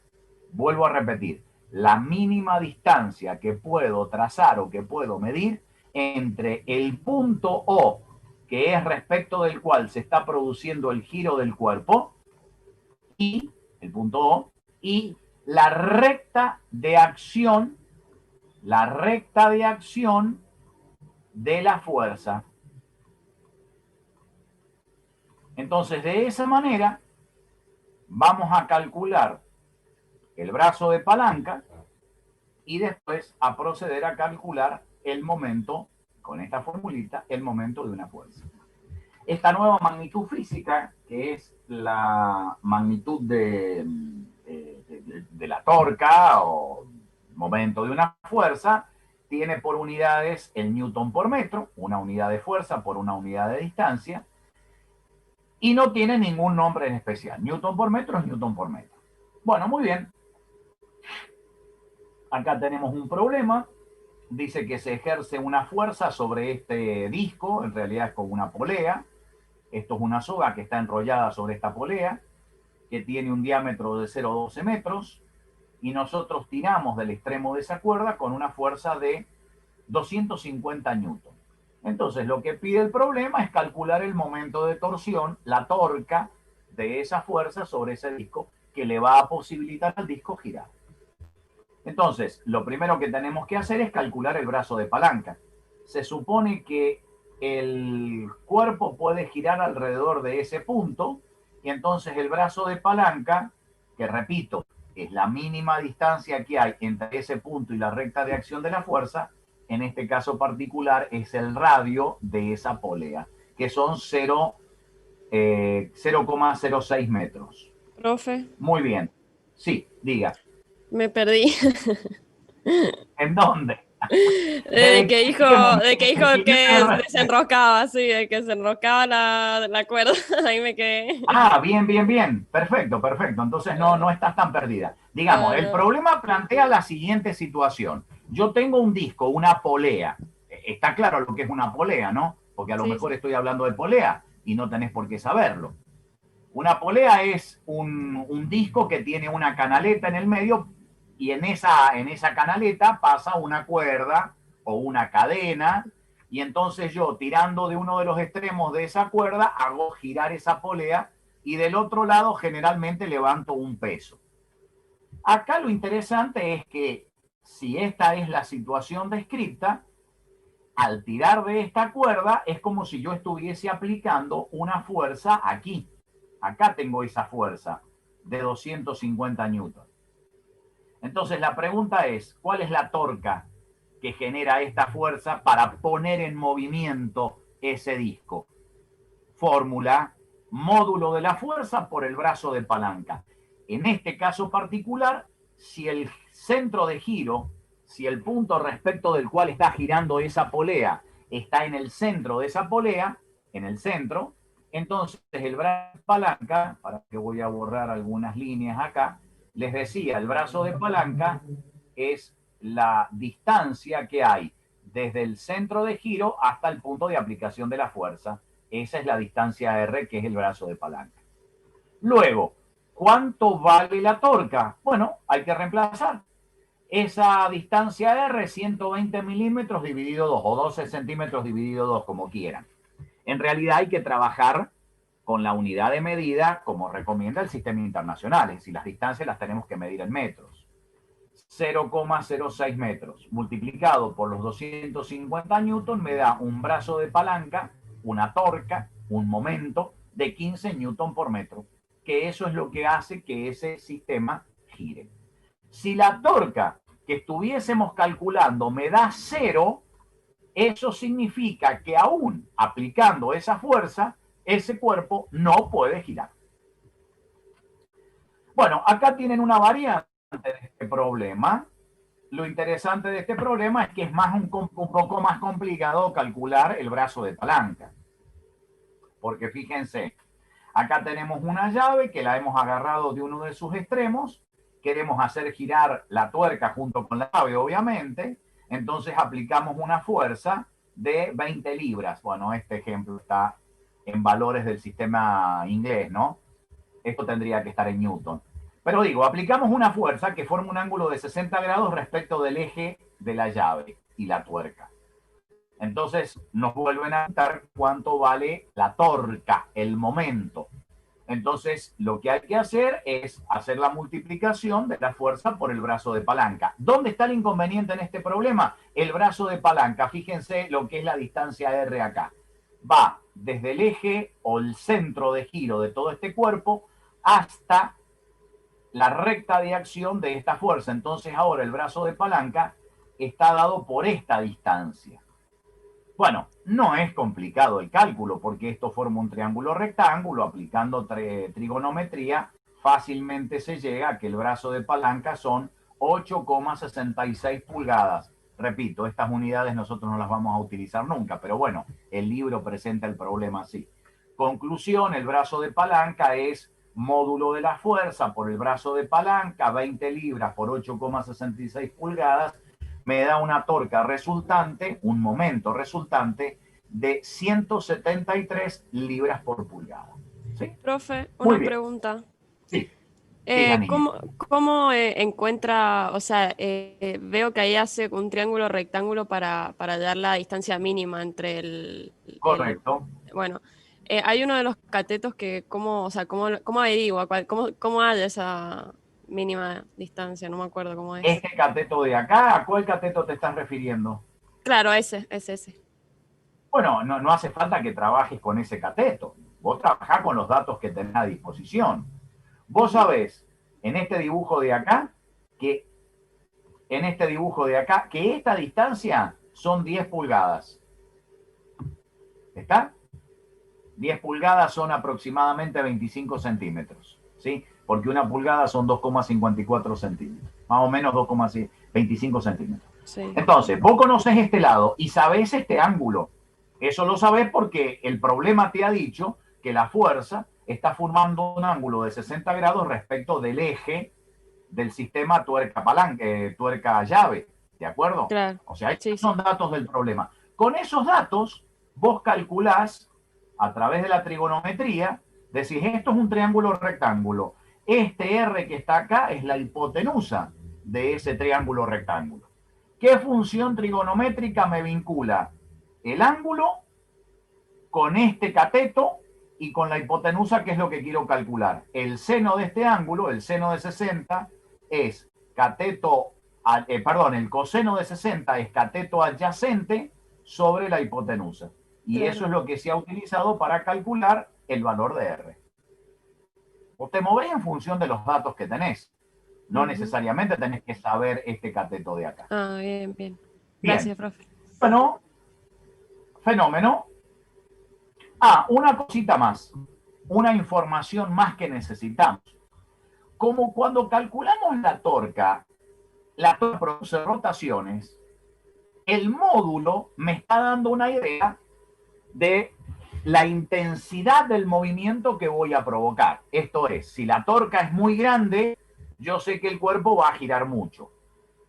Vuelvo a repetir, la mínima distancia que puedo trazar o que puedo medir entre el punto O, que es respecto del cual se está produciendo el giro del cuerpo, y el punto O, y la recta de acción de la fuerza. Entonces, de esa manera, vamos a calcular el brazo de palanca y después a proceder a calcular el momento, con esta formulita, el momento de una fuerza. Esta nueva magnitud física, que es la magnitud de la torca o momento de una fuerza, tiene por unidades el newton por metro, una unidad de fuerza por una unidad de distancia, y no tiene ningún nombre en especial. Newton por metro es newton por metro. Bueno, muy bien. Acá tenemos un problema. Dice que se ejerce una fuerza sobre este disco, en realidad es como una polea. Esto es una soga que está enrollada sobre esta polea, que tiene un diámetro de 0,12 metros, y nosotros tiramos del extremo de esa cuerda con una fuerza de 250 newton. Entonces, lo que pide el problema es calcular el momento de torsión, la torca de esa fuerza sobre ese disco, que le va a posibilitar al disco girar. Entonces, lo primero que tenemos que hacer es calcular el brazo de palanca. Se supone que el cuerpo puede girar alrededor de ese punto, y entonces el brazo de palanca, que repito, es la mínima distancia que hay entre ese punto y la recta de acción de la fuerza, en este caso particular es el radio de esa polea, que son 0,06 metros. Profe, Muy bien. Sí, diga. me perdí. ¿En dónde? De que dijo que desenroscaba, sí, de que se enroscaba la cuerda. Ahí me quedé. Ah, bien, bien, bien. Perfecto, perfecto. Entonces no estás tan perdida. Digamos, el problema plantea la siguiente situación. Yo tengo un disco, una polea. Está claro lo que es una polea, ¿no? Porque a lo mejor estoy hablando de polea y no tenés por qué saberlo. Una polea es un disco que tiene una canaleta en el medio, y en esa canaleta pasa una cuerda o una cadena, y entonces yo, tirando de uno de los extremos de esa cuerda, hago girar esa polea, y del otro lado generalmente levanto un peso. Acá lo interesante es que si esta es la situación descrita, al tirar de esta cuerda es como si yo estuviese aplicando una fuerza aquí. Acá tengo esa fuerza de 250 newton. Entonces la pregunta es, ¿cuál es la torca que genera esta fuerza para poner en movimiento ese disco? Fórmula, módulo de la fuerza por el brazo de palanca. En este caso particular, si el centro de giro, si el punto respecto del cual está girando esa polea está en el centro de esa polea, en el centro, entonces el brazo de palanca, para que voy a borrar algunas líneas acá, les decía, el brazo de palanca es la distancia que hay desde el centro de giro hasta el punto de aplicación de la fuerza. Esa es la distancia R, que es el brazo de palanca. Luego, ¿cuánto vale la torca? Bueno, hay que reemplazar. Esa distancia R, 120 milímetros dividido 2, o 12 centímetros dividido 2, como quieran. En realidad hay que trabajar con la unidad de medida como recomienda el sistema internacional, es decir, las distancias las tenemos que medir en metros. 0,06 metros multiplicado por los 250 newton me da un brazo de palanca, una torca, un momento de 15 newton por metro, que eso es lo que hace que ese sistema gire. Si la torca que estuviésemos calculando me da 0, eso significa que aún aplicando esa fuerza, ese cuerpo no puede girar. Bueno, acá tienen una variante de este problema. Lo interesante de este problema es que es un poco más complicado calcular el brazo de palanca. Porque fíjense, acá tenemos una llave que la hemos agarrado de uno de sus extremos. Queremos hacer girar la tuerca junto con la llave, obviamente. Entonces aplicamos una fuerza de 20 libras. Bueno, este ejemplo está en valores del sistema inglés, ¿no? Esto tendría que estar en newton. Pero digo, aplicamos una fuerza que forma un ángulo de 60 grados respecto del eje de la llave y la tuerca. Entonces nos vuelven a preguntar cuánto vale la torca, el momento. Entonces lo que hay que hacer es hacer la multiplicación de la fuerza por el brazo de palanca. ¿Dónde está el inconveniente en este problema? El brazo de palanca, fíjense lo que es la distancia R acá. Va desde el eje o el centro de giro de todo este cuerpo hasta la recta de acción de esta fuerza. Entonces ahora el brazo de palanca está dado por esta distancia. Bueno, no es complicado el cálculo porque esto forma un triángulo rectángulo. Aplicando trigonometría, fácilmente se llega a que el brazo de palanca son 8,66 pulgadas. Repito, estas unidades nosotros no las vamos a utilizar nunca, pero bueno, el libro presenta el problema así. Conclusión, el brazo de palanca es módulo de la fuerza por el brazo de palanca, 20 libras por 8,66 pulgadas, me da una torca resultante, un momento resultante, de 173 libras por pulgada. ¿Sí? Profe, Muy una bien. pregunta. Sí. Diga, niña. ¿Cómo encuentra, o sea, veo que ahí hace un triángulo rectángulo para dar la distancia mínima entre Correcto. bueno, hay uno de los catetos que, ¿cómo averigua? ¿Cómo hay esa mínima distancia? No me acuerdo cómo es. Este cateto de acá, ¿a cuál cateto te estás refiriendo? Claro, ese. Bueno, no hace falta que trabajes con ese cateto. Vos trabajás con los datos que tenés a disposición. Vos sabés, en este dibujo de acá, que esta distancia son 10 pulgadas. ¿Está? 10 pulgadas son aproximadamente 25 centímetros, ¿sí? Porque una pulgada son 2,54 centímetros. Más o menos 2,25 centímetros. Sí. Entonces, vos conocés este lado y sabés este ángulo. Eso lo sabés porque el problema te ha dicho que la fuerza está formando un ángulo de 60 grados respecto del eje del sistema tuerca-llave, ¿de acuerdo? Claro. O sea, estos Sí. son datos del problema. Con esos datos, vos calculás a través de la trigonometría, decís, esto es un triángulo rectángulo. Este R que está acá es la hipotenusa de ese triángulo rectángulo. ¿Qué función trigonométrica me vincula? El ángulo con este cateto y con la hipotenusa, que es lo que quiero calcular. El seno de este ángulo, el seno de 60, es el coseno de 60 es cateto adyacente sobre la hipotenusa. Y Claro. eso es lo que se ha utilizado para calcular el valor de R. Vos te movés en función de los datos que tenés. No necesariamente tenés que saber este cateto de acá. Ah, bien. Bien. Gracias, profe. Bueno, fenómeno. Una cosita más. Una información más que necesitamos. Como cuando calculamos la torca produce rotaciones, el módulo me está dando una idea de la intensidad del movimiento que voy a provocar. Esto es, si la torca es muy grande, yo sé que el cuerpo va a girar mucho.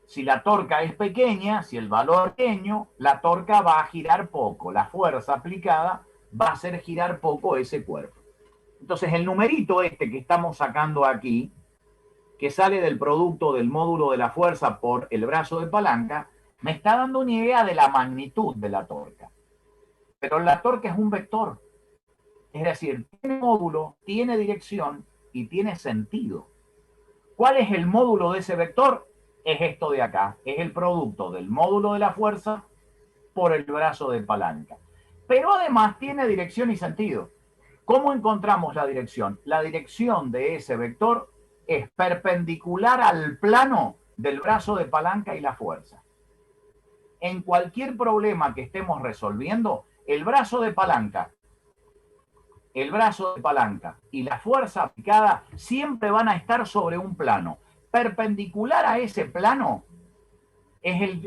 Si la torca es pequeña, si el valor es pequeño, la torca va a girar poco. La fuerza aplicada va a hacer girar poco ese cuerpo. Entonces, el numerito este que estamos sacando aquí, que sale del producto del módulo de la fuerza por el brazo de palanca, me está dando una idea de la magnitud de la torca. Pero la torca es un vector. Es decir, tiene módulo, tiene dirección y tiene sentido. ¿Cuál es el módulo de ese vector? Es esto de acá. Es el producto del módulo de la fuerza por el brazo de palanca. Pero además tiene dirección y sentido. ¿Cómo encontramos la dirección? La dirección de ese vector es perpendicular al plano del brazo de palanca y la fuerza. En cualquier problema que estemos resolviendo, el brazo de palanca y la fuerza aplicada siempre van a estar sobre un plano. Perpendicular a ese plano es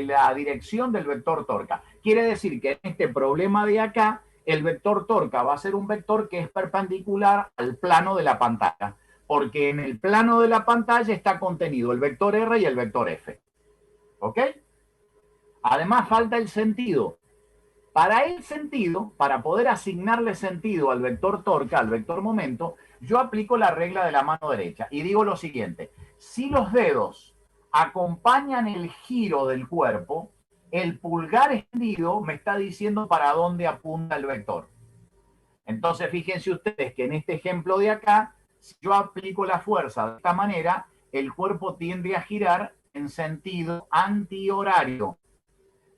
la dirección del vector torca. Quiere decir que en este problema de acá, el vector torca va a ser un vector que es perpendicular al plano de la pantalla, porque en el plano de la pantalla está contenido el vector R y el vector F. ¿Ok? Además falta el sentido. Para poder asignarle sentido al vector torca, al vector momento, yo aplico la regla de la mano derecha y digo lo siguiente: si los dedos acompañan el giro del cuerpo, el pulgar extendido me está diciendo para dónde apunta el vector. Entonces, fíjense ustedes que en este ejemplo de acá, si yo aplico la fuerza de esta manera, el cuerpo tiende a girar en sentido antihorario.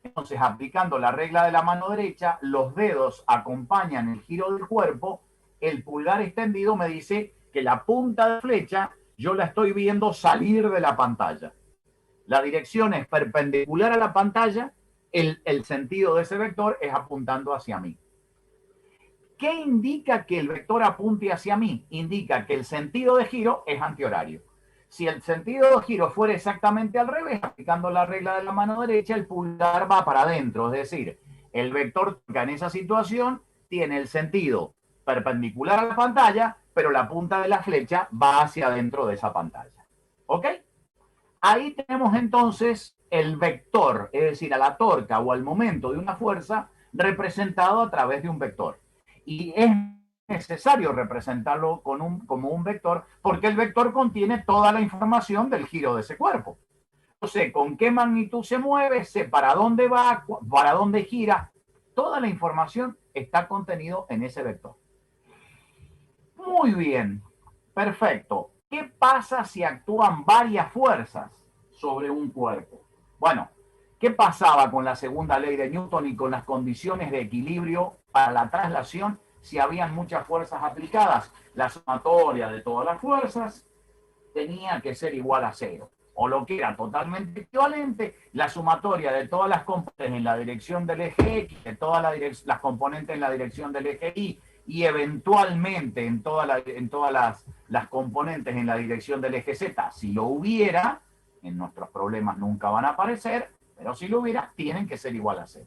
Entonces, aplicando la regla de la mano derecha, los dedos acompañan el giro del cuerpo, el pulgar extendido me dice que la punta de flecha yo la estoy viendo salir de la pantalla. La dirección es perpendicular a la pantalla, el sentido de ese vector es apuntando hacia mí. ¿Qué indica que el vector apunte hacia mí? Indica que el sentido de giro es antihorario. Si el sentido de giro fuera exactamente al revés, aplicando la regla de la mano derecha, el pulgar va para adentro. Es decir, el vector en esa situación tiene el sentido perpendicular a la pantalla, pero la punta de la flecha va hacia adentro de esa pantalla. ¿Ok? Ahí tenemos entonces el vector, es decir, a la torca o al momento de una fuerza representado a través de un vector. Y es necesario representarlo como un vector porque el vector contiene toda la información del giro de ese cuerpo. Yo sé con qué magnitud se mueve, sé para dónde va, para dónde gira. Toda la información está contenido en ese vector. Muy bien, perfecto. ¿Qué pasa si actúan varias fuerzas sobre un cuerpo? Bueno, ¿qué pasaba con la segunda ley de Newton y con las condiciones de equilibrio para la traslación si habían muchas fuerzas aplicadas? La sumatoria de todas las fuerzas tenía que ser igual a 0. O lo que era totalmente equivalente, la sumatoria de todas las componentes en la dirección del eje X, de todas las componentes en la dirección del eje Y, y eventualmente en todas las componentes en la dirección del eje Z, si lo hubiera, en nuestros problemas nunca van a aparecer, pero si lo hubiera, tienen que ser igual a 0.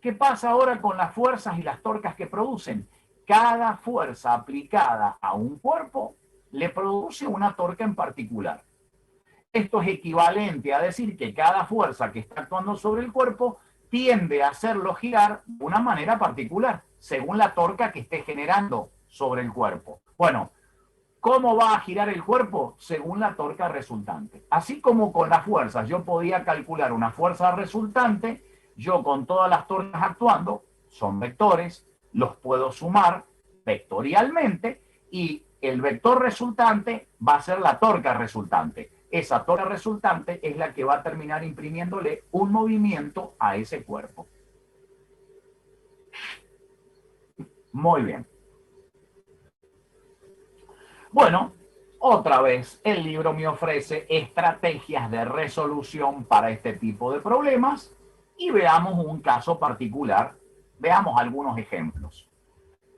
¿Qué pasa ahora con las fuerzas y las torcas que producen? Cada fuerza aplicada a un cuerpo le produce una torca en particular. Esto es equivalente a decir que cada fuerza que está actuando sobre el cuerpo tiende a hacerlo girar de una manera particular, según la torca que esté generando sobre el cuerpo. Bueno, ¿cómo va a girar el cuerpo? Según la torca resultante. Así como con las fuerzas, yo podía calcular una fuerza resultante, yo con todas las torcas actuando, son vectores, los puedo sumar vectorialmente y el vector resultante va a ser la torca resultante. Esa torca resultante es la que va a terminar imprimiéndole un movimiento a ese cuerpo. Muy bien. Bueno, otra vez el libro me ofrece estrategias de resolución para este tipo de problemas y veamos un caso particular, veamos algunos ejemplos.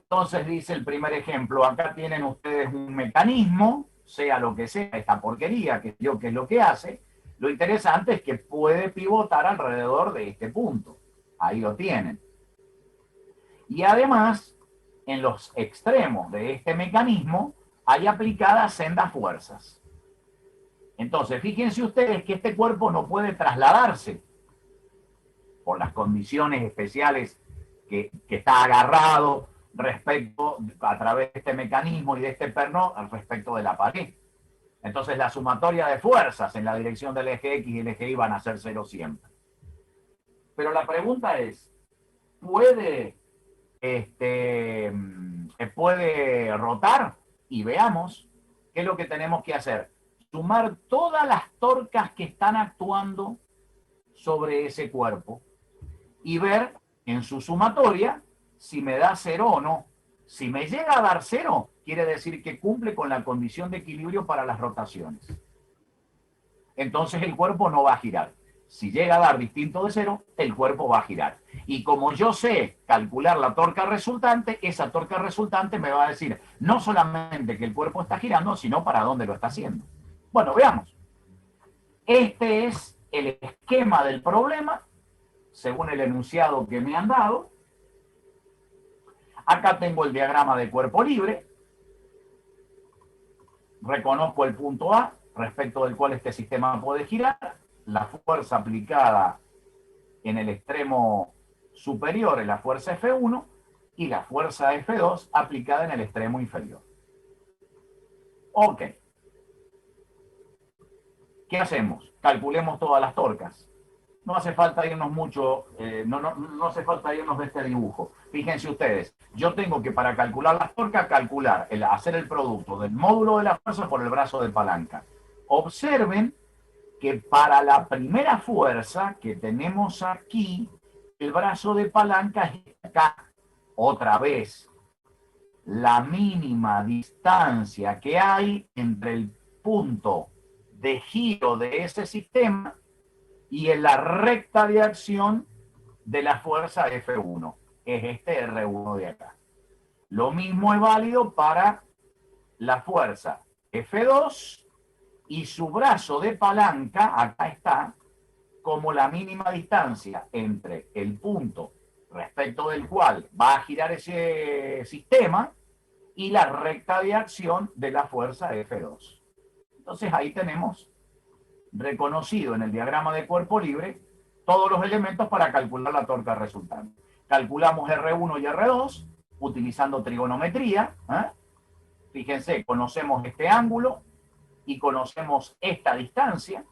Entonces dice el primer ejemplo, acá tienen ustedes un mecanismo, sea lo que sea esta porquería, que yo qué es lo que hace, lo interesante es que puede pivotar alrededor de este punto. Ahí lo tienen. Y además, en los extremos de este mecanismo, hay aplicadas sendas fuerzas. Entonces, fíjense ustedes que este cuerpo no puede trasladarse por las condiciones especiales que está agarrado respecto a través de este mecanismo y de este perno al respecto de la pared. Entonces la sumatoria de fuerzas en la dirección del eje X y el eje Y van a ser 0 siempre. Pero la pregunta es, ¿puede rotar? Y veamos qué es lo que tenemos que hacer. Sumar todas las torcas que están actuando sobre ese cuerpo y ver en su sumatoria si me da 0 o no. Si me llega a dar 0, quiere decir que cumple con la condición de equilibrio para las rotaciones. Entonces el cuerpo no va a girar. Si llega a dar distinto de 0, el cuerpo va a girar. Y como yo sé calcular la torca resultante, esa torca resultante me va a decir no solamente que el cuerpo está girando, sino para dónde lo está haciendo. Bueno, veamos. Este es el esquema del problema, según el enunciado que me han dado. Acá tengo el diagrama de cuerpo libre. Reconozco el punto A, respecto del cual este sistema puede girar. La fuerza aplicada en el extremo superior es la fuerza F1 y la fuerza F2 aplicada en el extremo inferior. Ok. ¿Qué hacemos? Calculemos todas las torcas. No hace falta irnos mucho, no hace falta irnos de este dibujo. Fíjense ustedes, yo tengo que para calcular las torcas, hacer el producto del módulo de la fuerza por el brazo de palanca. Observen que para la primera fuerza que tenemos aquí, el brazo de palanca es acá, otra vez. la mínima distancia que hay entre el punto de giro de ese sistema y en la recta de acción de la fuerza F1, es este R1 de acá. Lo mismo es válido para la fuerza F2 y su brazo de palanca, acá está, como la mínima distancia entre el punto respecto del cual va a girar ese sistema y la recta de acción de la fuerza F2. Entonces ahí tenemos reconocido en el diagrama de cuerpo libre todos los elementos para calcular la torca resultante. Calculamos R1 y R2 utilizando trigonometría. Fíjense, conocemos este ángulo y conocemos esta distancia.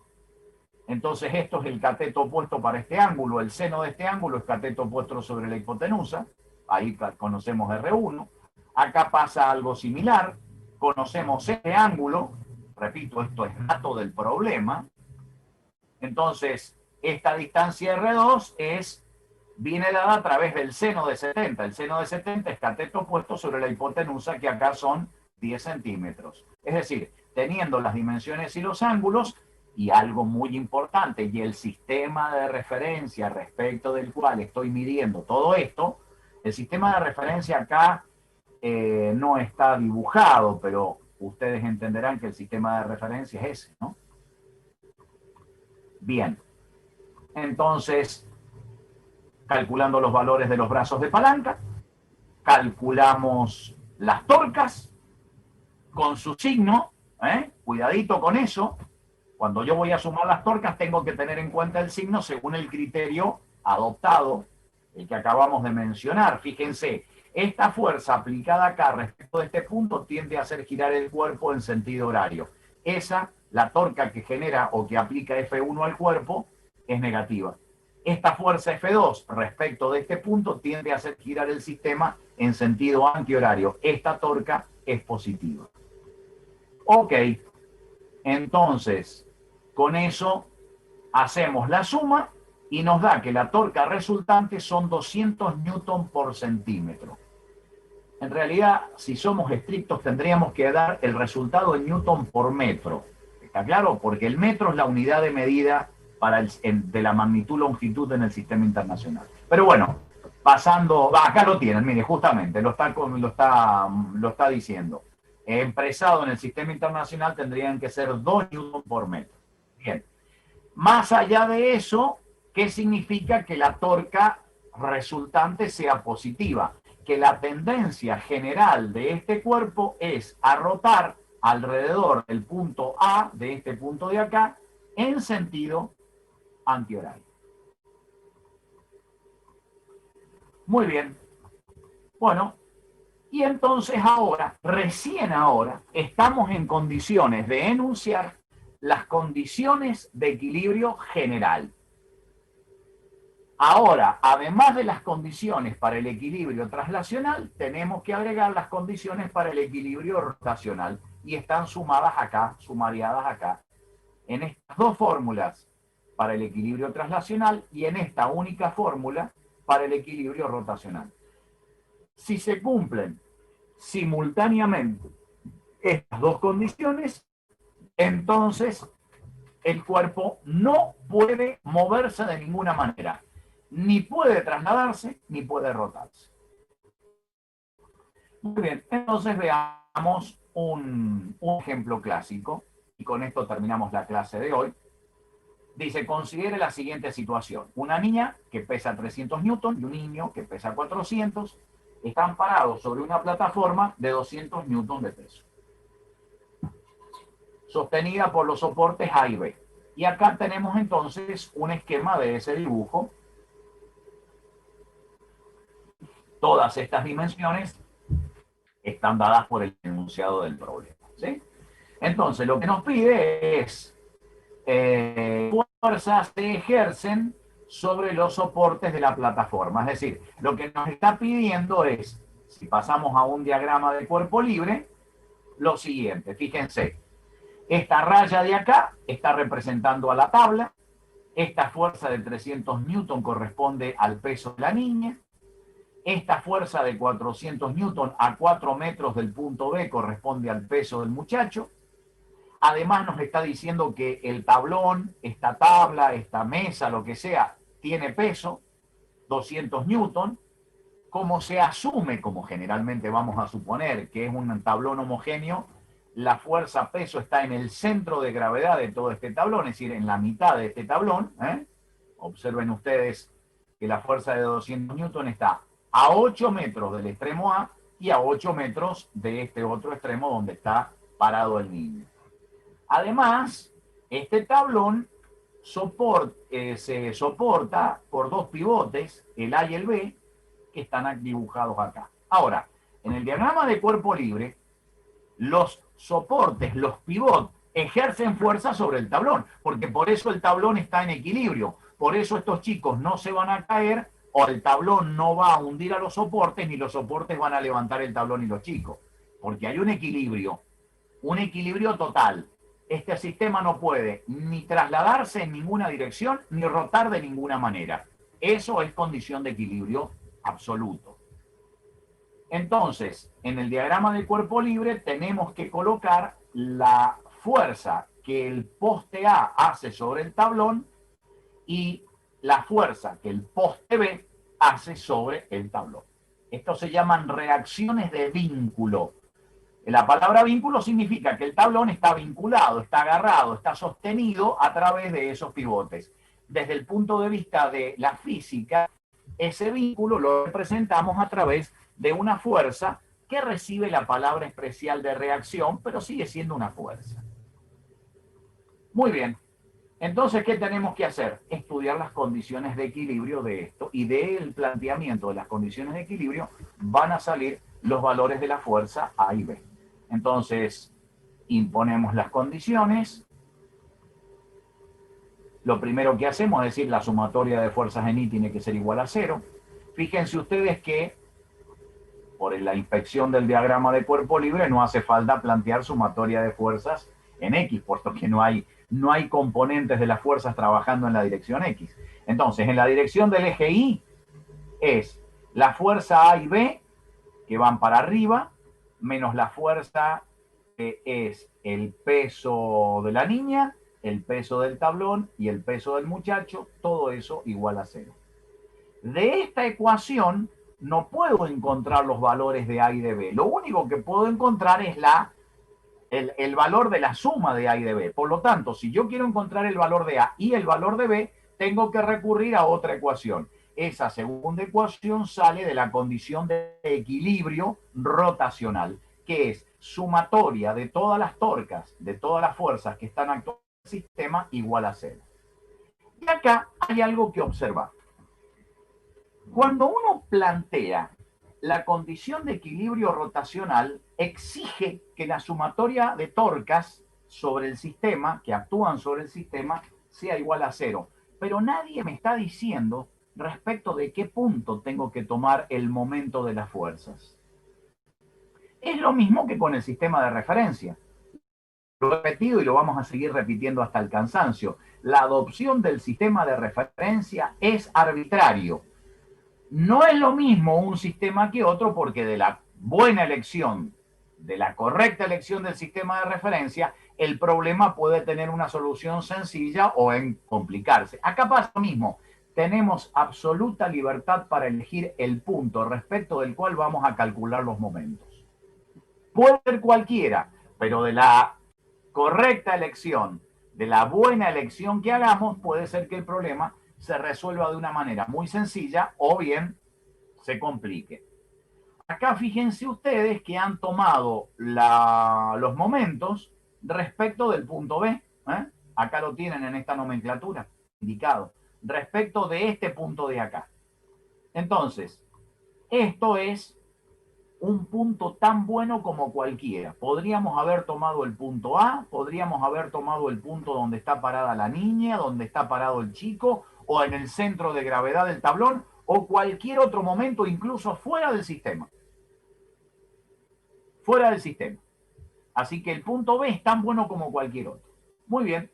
Entonces esto es el cateto opuesto para este ángulo. El seno de este ángulo es cateto opuesto sobre la hipotenusa. Ahí conocemos R1. Acá pasa algo similar. Conocemos este ángulo. Repito, esto es dato del problema. Entonces, esta distancia R2 viene dada a través del seno de 70. El seno de 70 es cateto opuesto sobre la hipotenusa, que acá son 10 centímetros. Es decir, teniendo las dimensiones y los ángulos, y algo muy importante, y el sistema de referencia respecto del cual estoy midiendo todo esto, el sistema de referencia acá no está dibujado, pero ustedes entenderán que el sistema de referencia es ese, ¿no? Bien. Entonces, calculando los valores de los brazos de palanca, calculamos las torcas con su signo, cuidadito con eso. Cuando yo voy a sumar las torcas tengo que tener en cuenta el signo según el criterio adoptado, el que acabamos de mencionar. Fíjense, esta fuerza aplicada acá respecto de este punto tiende a hacer girar el cuerpo en sentido horario. La torca que genera o que aplica F1 al cuerpo, es negativa. Esta fuerza F2 respecto de este punto tiende a hacer girar el sistema en sentido antihorario. Esta torca es positiva. Ok, entonces, con eso hacemos la suma y nos da que la torca resultante son 200 newton por centímetro. En realidad, si somos estrictos, tendríamos que dar el resultado en newton por metro. ¿Está claro? Porque el metro es la unidad de medida de la magnitud-longitud en el sistema internacional. Pero bueno, pasando... acá lo tienen, mire, justamente, lo está diciendo. Empresado en el sistema internacional tendrían que ser 2 newton por metro. Bien. Más allá de eso, ¿qué significa que la torca resultante sea positiva? Que la tendencia general de este cuerpo es a rotar alrededor del punto A, de este punto de acá, en sentido antihorario. Muy bien. Bueno, y entonces ahora, recién ahora, estamos en condiciones de enunciar las condiciones de equilibrio general. Ahora, además de las condiciones para el equilibrio traslacional, tenemos que agregar las condiciones para el equilibrio rotacional. Y están sumadas acá, sumariadas acá, en estas dos fórmulas para el equilibrio traslacional y en esta única fórmula para el equilibrio rotacional. Si se cumplen simultáneamente estas dos condiciones, entonces el cuerpo no puede moverse de ninguna manera. Ni puede trasladarse, ni puede rotarse. Muy bien, entonces veamos un ejemplo clásico, y con esto terminamos la clase de hoy. Dice, considere la siguiente situación. Una niña que pesa 300 newton y un niño que pesa 400 están parados sobre una plataforma de 200 newton de peso, sostenida por los soportes A y B. Y acá tenemos entonces un esquema de ese dibujo. Todas estas dimensiones están dadas por el enunciado del problema, ¿sí? Entonces, lo que nos pide es fuerzas se ejercen sobre los soportes de la plataforma. Es decir, lo que nos está pidiendo es, si pasamos a un diagrama de cuerpo libre, lo siguiente. Fíjense, esta raya de acá está representando a la tabla. Esta fuerza de 300 newton corresponde al peso de la niña. Esta fuerza de 400 newton a 4 metros del punto B corresponde al peso del muchacho. Además nos está diciendo que el tablón, esta tabla, esta mesa, lo que sea, tiene peso, 200 newton. Como se asume, como generalmente vamos a suponer, que es un tablón homogéneo, la fuerza peso está en el centro de gravedad de todo este tablón, es decir, en la mitad de este tablón. Observen ustedes que la fuerza de 200 newton está a 8 metros del extremo A y a 8 metros de este otro extremo donde está parado el niño. Además, este tablón se soporta por dos pivotes, el A y el B, que están dibujados acá. Ahora, en el diagrama de cuerpo libre, los soportes, los pivotes, ejercen fuerza sobre el tablón, porque por eso el tablón está en equilibrio. Por eso estos chicos no se van a caer, o el tablón no va a hundir a los soportes, ni los soportes van a levantar el tablón y los chicos. Porque hay un equilibrio total. Este sistema no puede ni trasladarse en ninguna dirección, ni rotar de ninguna manera. Eso es condición de equilibrio absoluto. Entonces, en el diagrama del cuerpo libre tenemos que colocar la fuerza que el poste A hace sobre el tablón y la fuerza que el poste B hace sobre el tablón. Esto se llaman reacciones de vínculo. La palabra vínculo significa que el tablón está vinculado, está agarrado, está sostenido a través de esos pivotes. Desde el punto de vista de la física, ese vínculo lo representamos a través de una fuerza que recibe la palabra especial de reacción, pero sigue siendo una fuerza. Muy bien. Entonces, ¿qué tenemos que hacer? Estudiar las condiciones de equilibrio de esto, y del planteamiento de las condiciones de equilibrio van a salir los valores de la fuerza A y B. Entonces, imponemos las condiciones. Lo primero que hacemos es decir, la sumatoria de fuerzas en I tiene que ser igual a 0. Fíjense ustedes que por la inspección del diagrama de cuerpo libre no hace falta plantear sumatoria de fuerzas en X, puesto que no hay componentes de las fuerzas trabajando en la dirección X. Entonces, en la dirección del eje Y es la fuerza A y B que van para arriba, menos la fuerza que es el peso de la niña, el peso del tablón y el peso del muchacho, todo eso igual a 0. De esta ecuación no puedo encontrar los valores de A y de B. Lo único que puedo encontrar es el valor de la suma de A y de B. Por lo tanto, si yo quiero encontrar el valor de A y el valor de B, tengo que recurrir a otra ecuación. Esa segunda ecuación sale de la condición de equilibrio rotacional, que es sumatoria de todas las torcas, de todas las fuerzas que están actuando en el sistema, igual a 0. Y acá hay algo que observar. Cuando uno plantea la condición de equilibrio rotacional, exige que la sumatoria de torcas sobre el sistema, que actúan sobre el sistema, sea igual a 0. Pero nadie me está diciendo respecto de qué punto tengo que tomar el momento de las fuerzas. Es lo mismo que con el sistema de referencia. Lo he repetido y lo vamos a seguir repitiendo hasta el cansancio. La adopción del sistema de referencia es arbitrario. No es lo mismo un sistema que otro, porque de la buena elección, de la correcta elección del sistema de referencia, el problema puede tener una solución sencilla o complicarse. Acá pasa lo mismo. Tenemos absoluta libertad para elegir el punto respecto del cual vamos a calcular los momentos. Puede ser cualquiera, pero de la correcta elección, de la buena elección que hagamos, puede ser que el problema se resuelva de una manera muy sencilla o bien se complique. Acá fíjense ustedes que han tomado los momentos respecto del punto B. Acá lo tienen en esta nomenclatura, indicado. Respecto de este punto de acá. Entonces, esto es un punto tan bueno como cualquiera. Podríamos haber tomado el punto A, podríamos haber tomado el punto donde está parada la niña, donde está parado el chico, o en el centro de gravedad del tablón, o cualquier otro momento, incluso fuera del sistema. Fuera del sistema. Así que el punto B es tan bueno como cualquier otro. Muy bien.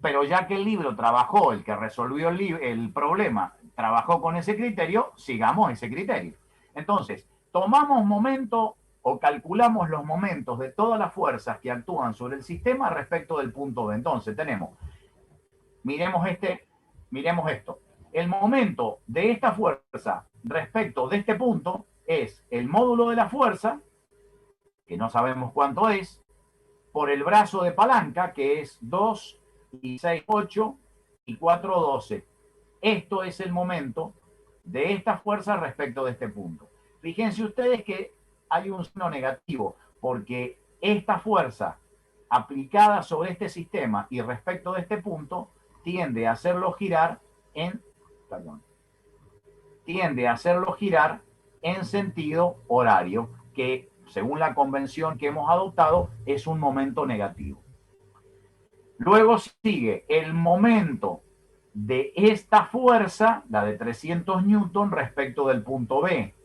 Pero ya que el libro trabajó, el que resolvió el problema, trabajó con ese criterio, sigamos ese criterio. Entonces, tomamos momento o calculamos los momentos de todas las fuerzas que actúan sobre el sistema respecto del punto B. Entonces, tenemos, miremos esto. El momento de esta fuerza respecto de este punto es el módulo de la fuerza, que no sabemos cuánto es, por el brazo de palanca, que es 2 y 6, 8 y 4, 12. Esto es el momento de esta fuerza respecto de este punto. Fíjense ustedes que hay un signo negativo, porque esta fuerza aplicada sobre este sistema y respecto de este punto tiende a hacerlo girar en sentido horario, que según la convención que hemos adoptado es un momento negativo. Luego sigue el momento de esta fuerza, la de 300 newton respecto del punto B.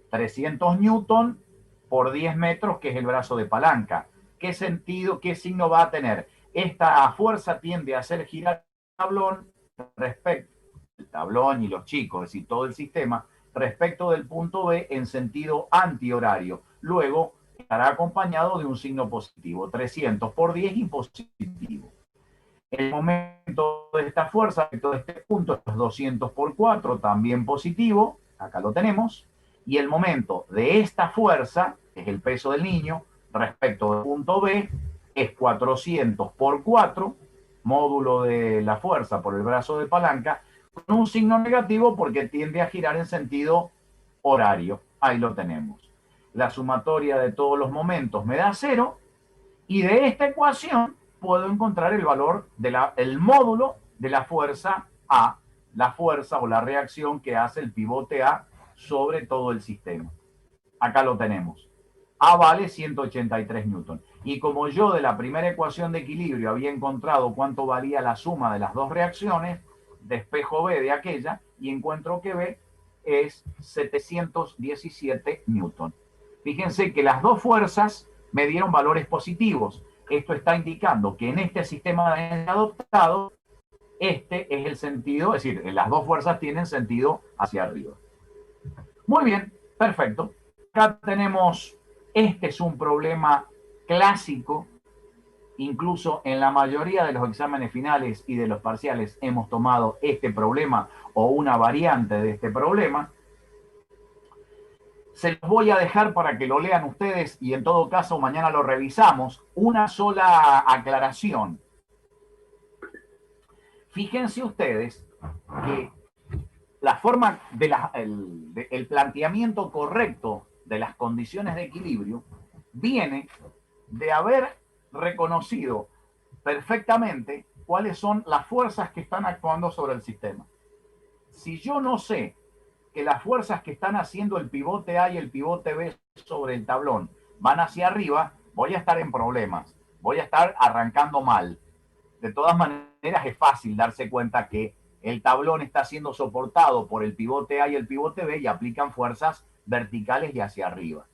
300 newton por 10 metros, que es el brazo de palanca. ¿Qué sentido, qué signo va a tener? Esta fuerza tiende a hacer girar el tablón respecto del tablón y los chicos, es decir, todo el sistema, respecto del punto B en sentido antihorario. Luego estará acompañado de un signo positivo. 300 por 10 y positivo. El momento de esta fuerza, de este punto, es 200 por 4, también positivo. Acá lo tenemos. Y el momento de esta fuerza, que es el peso del niño, respecto del punto B, es 400 por 4, módulo de la fuerza por el brazo de palanca, con un signo negativo porque tiende a girar en sentido horario. Ahí lo tenemos. La sumatoria de todos los momentos me da 0, y de esta ecuación puedo encontrar el valor del módulo de la fuerza A, la fuerza o la reacción que hace el pivote A sobre todo el sistema. Acá lo tenemos. A vale 183 newton. Y como yo de la primera ecuación de equilibrio había encontrado cuánto valía la suma de las dos reacciones, despejo B de aquella y encuentro que B es 717 newton. Fíjense que las dos fuerzas me dieron valores positivos. Esto está indicando que en este sistema adoptado, este es el sentido, es decir, las dos fuerzas tienen sentido hacia arriba. Muy bien, perfecto. Acá tenemos, este es un problema clásico, incluso en la mayoría de los exámenes finales y de los parciales hemos tomado este problema o una variante de este problema. Se los voy a dejar para que lo lean ustedes y en todo caso mañana lo revisamos. Una sola aclaración. Fíjense ustedes que la forma el planteamiento correcto de las condiciones de equilibrio viene de haber reconocido perfectamente cuáles son las fuerzas que están actuando sobre el sistema. Si yo no sé que las fuerzas que están haciendo el pivote A y el pivote B sobre el tablón van hacia arriba, voy a estar en problemas, voy a estar arrancando mal. De todas maneras, es fácil darse cuenta que el tablón está siendo soportado por el pivote A y el pivote B y aplican fuerzas verticales y hacia arriba.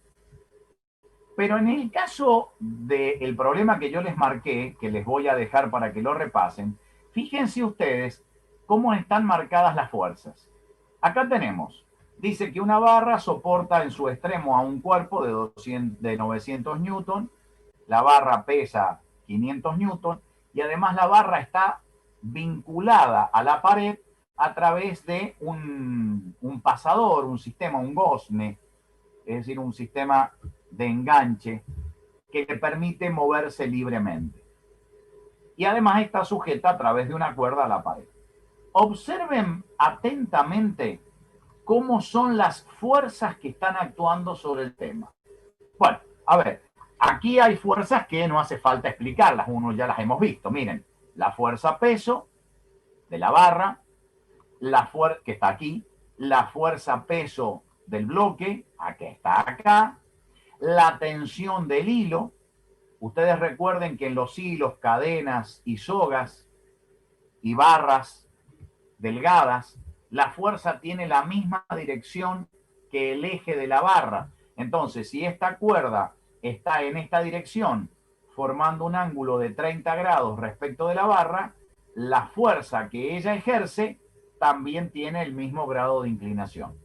Pero en el caso del problema que yo les marqué, que les voy a dejar para que lo repasen, fíjense ustedes cómo están marcadas las fuerzas. Acá tenemos, dice que una barra soporta en su extremo a un cuerpo de 900 newton, la barra pesa 500 newton y además la barra está vinculada a la pared a través de un pasador, un sistema, un gozne, es decir, un sistema de enganche que le permite moverse libremente. Y además está sujeta a través de una cuerda a la pared. Observen atentamente cómo son las fuerzas que están actuando sobre el tema. Bueno, a ver, aquí hay fuerzas que no hace falta explicarlas, uno ya las hemos visto. Miren, la fuerza peso de la barra, la fuerza que está aquí, la fuerza peso del bloque, que está acá, la tensión del hilo. Ustedes recuerden que en los hilos, cadenas y sogas y barras delgadas, la fuerza tiene la misma dirección que el eje de la barra. Entonces, si esta cuerda está en esta dirección, formando un ángulo de 30 grados respecto de la barra, la fuerza que ella ejerce también tiene el mismo grado de inclinación.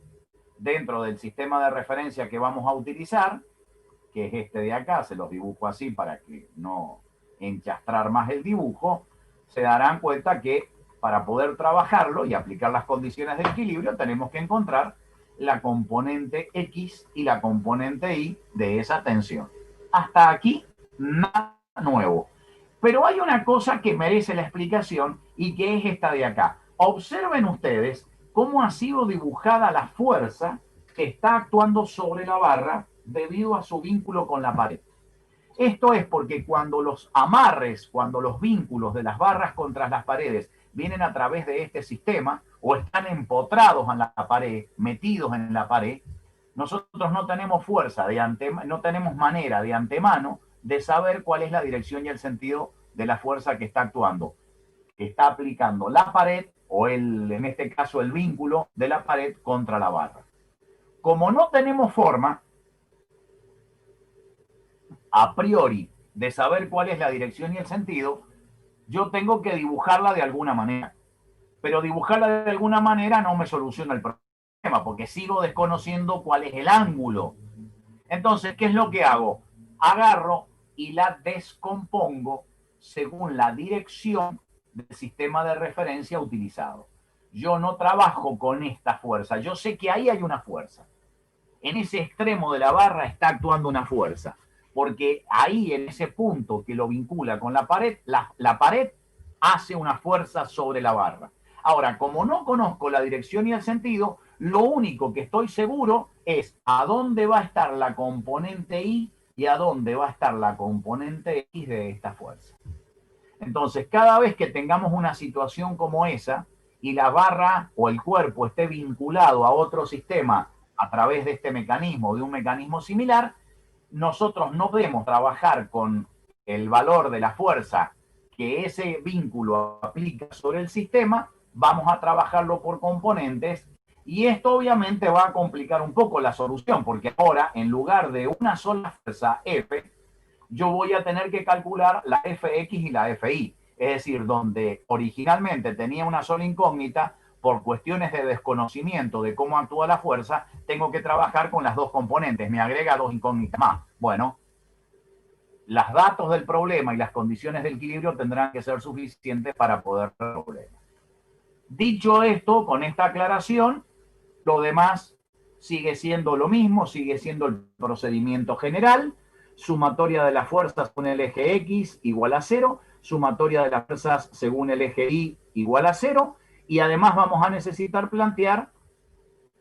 dentro del sistema de referencia que vamos a utilizar, que es este de acá, se los dibujo así para que no enchastrar más el dibujo, se darán cuenta que para poder trabajarlo y aplicar las condiciones de equilibrio tenemos que encontrar la componente X y la componente Y de esa tensión. Hasta aquí, nada nuevo. Pero hay una cosa que merece la explicación y que es esta de acá. Observen ustedes cómo ha sido dibujada la fuerza que está actuando sobre la barra debido a su vínculo con la pared. Esto es porque cuando los amarres, cuando los vínculos de las barras contra las paredes vienen a través de este sistema o están empotrados en la pared, metidos en la pared, nosotros no tenemos fuerza, no tenemos manera de antemano de saber cuál es la dirección y el sentido de la fuerza que está actuando, que está aplicando la pared o en este caso el vínculo de la pared contra la barra. Como no tenemos forma a priori de saber cuál es la dirección y el sentido, yo tengo que dibujarla de alguna manera. Pero dibujarla de alguna manera no me soluciona el problema, porque sigo desconociendo cuál es el ángulo. Entonces, ¿qué es lo que hago? Agarro y la descompongo según la dirección del sistema de referencia utilizado. Yo no trabajo con esta fuerza, yo sé que ahí hay una fuerza. En ese extremo de la barra está actuando una fuerza, porque ahí en ese punto que lo vincula con la pared, la pared hace una fuerza sobre la barra. Ahora, como no conozco la dirección y el sentido, lo único que estoy seguro es a dónde va a estar la componente Y y a dónde va a estar la componente X de esta fuerza. Entonces, cada vez que tengamos una situación como esa y la barra o el cuerpo esté vinculado a otro sistema a través de este mecanismo, de un mecanismo similar, nosotros no podemos trabajar con el valor de la fuerza que ese vínculo aplica sobre el sistema, vamos a trabajarlo por componentes y esto obviamente va a complicar un poco la solución, porque ahora en lugar de una sola fuerza F, yo voy a tener que calcular la Fx y la Fi. Es decir, donde originalmente tenía una sola incógnita, por cuestiones de desconocimiento de cómo actúa la fuerza, tengo que trabajar con las dos componentes. Me agrega dos incógnitas más. Bueno, los datos del problema y las condiciones del equilibrio tendrán que ser suficientes para poder resolver el problema. Dicho esto, con esta aclaración, lo demás sigue siendo lo mismo, sigue siendo el procedimiento general. Sumatoria de las fuerzas con el eje X igual a 0, sumatoria de las fuerzas según el eje Y igual a 0, y además vamos a necesitar plantear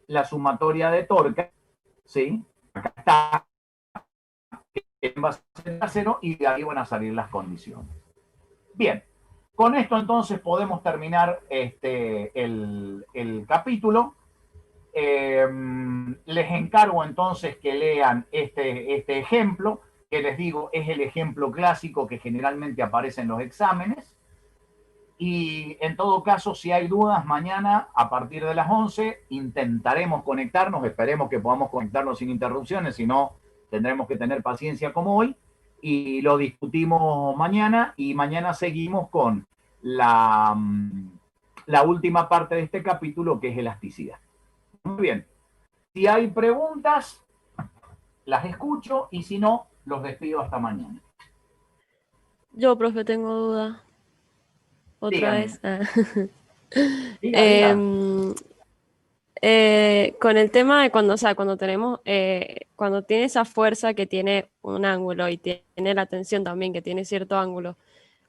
la sumatoria de torque, ¿sí? Acá está, que va a ser a 0 y de ahí van a salir las condiciones. Bien, con esto entonces podemos terminar el capítulo. Les encargo entonces que lean este ejemplo, que les digo es el ejemplo clásico que generalmente aparece en los exámenes. Y en todo caso, si hay dudas, mañana a partir de las 11 intentaremos conectarnos, esperemos que podamos conectarnos sin interrupciones, si no tendremos que tener paciencia como hoy, y lo discutimos mañana, y mañana seguimos con la última parte de este capítulo, que es elasticidad. Muy bien, si hay preguntas, las escucho, y si no, los despido hasta mañana. Yo, profe, tengo duda. Otra Dígame. vez. Diga. Con el tema de cuando, o sea, cuando tenemos, cuando tiene esa fuerza que tiene un ángulo y tiene la tensión también que tiene cierto ángulo,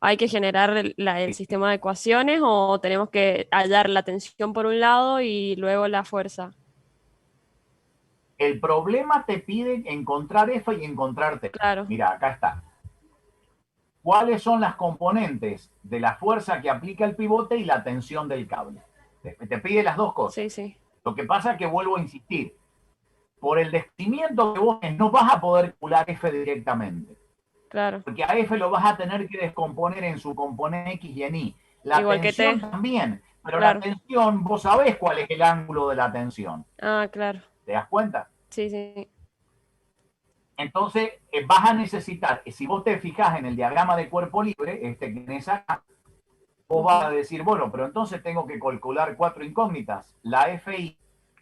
¿hay que generar el sistema de ecuaciones o tenemos que hallar la tensión por un lado y luego la fuerza? El problema te pide encontrar F y encontrar T. Claro. Mira, acá está. ¿Cuáles son las componentes de la fuerza que aplica el pivote y la tensión del cable? Te pide las dos cosas. Sí, sí. Lo que pasa es que vuelvo a insistir. Por el descubrimiento que vos no vas a poder calcular F directamente. Claro. Porque a F lo vas a tener que descomponer en su componente X y en Y. La Igual tensión que T. también. Pero Claro. la tensión, vos sabés cuál es el ángulo de la tensión. Ah, claro. ¿Te das cuenta? Sí, sí. Entonces, vas a necesitar, si vos te fijás en el diagrama de cuerpo libre, que tenés acá, vos vas a decir, bueno, pero entonces tengo que calcular 4 incógnitas, la FI,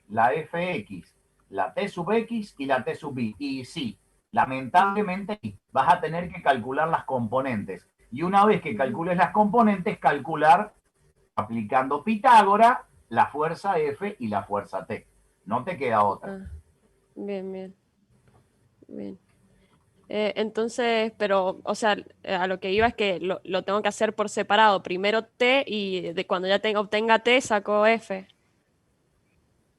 la FX la T sub X y la T sub Y. Y sí, lamentablemente vas a tener que calcular las componentes. Y una vez que calcules las componentes, calcular, aplicando Pitágoras, la fuerza F y la fuerza T. No te queda otra. Ah, bien, bien. Bien. Entonces, pero, o sea, a lo que iba es que lo tengo que hacer por separado. Primero T y cuando ya obtenga T, saco F.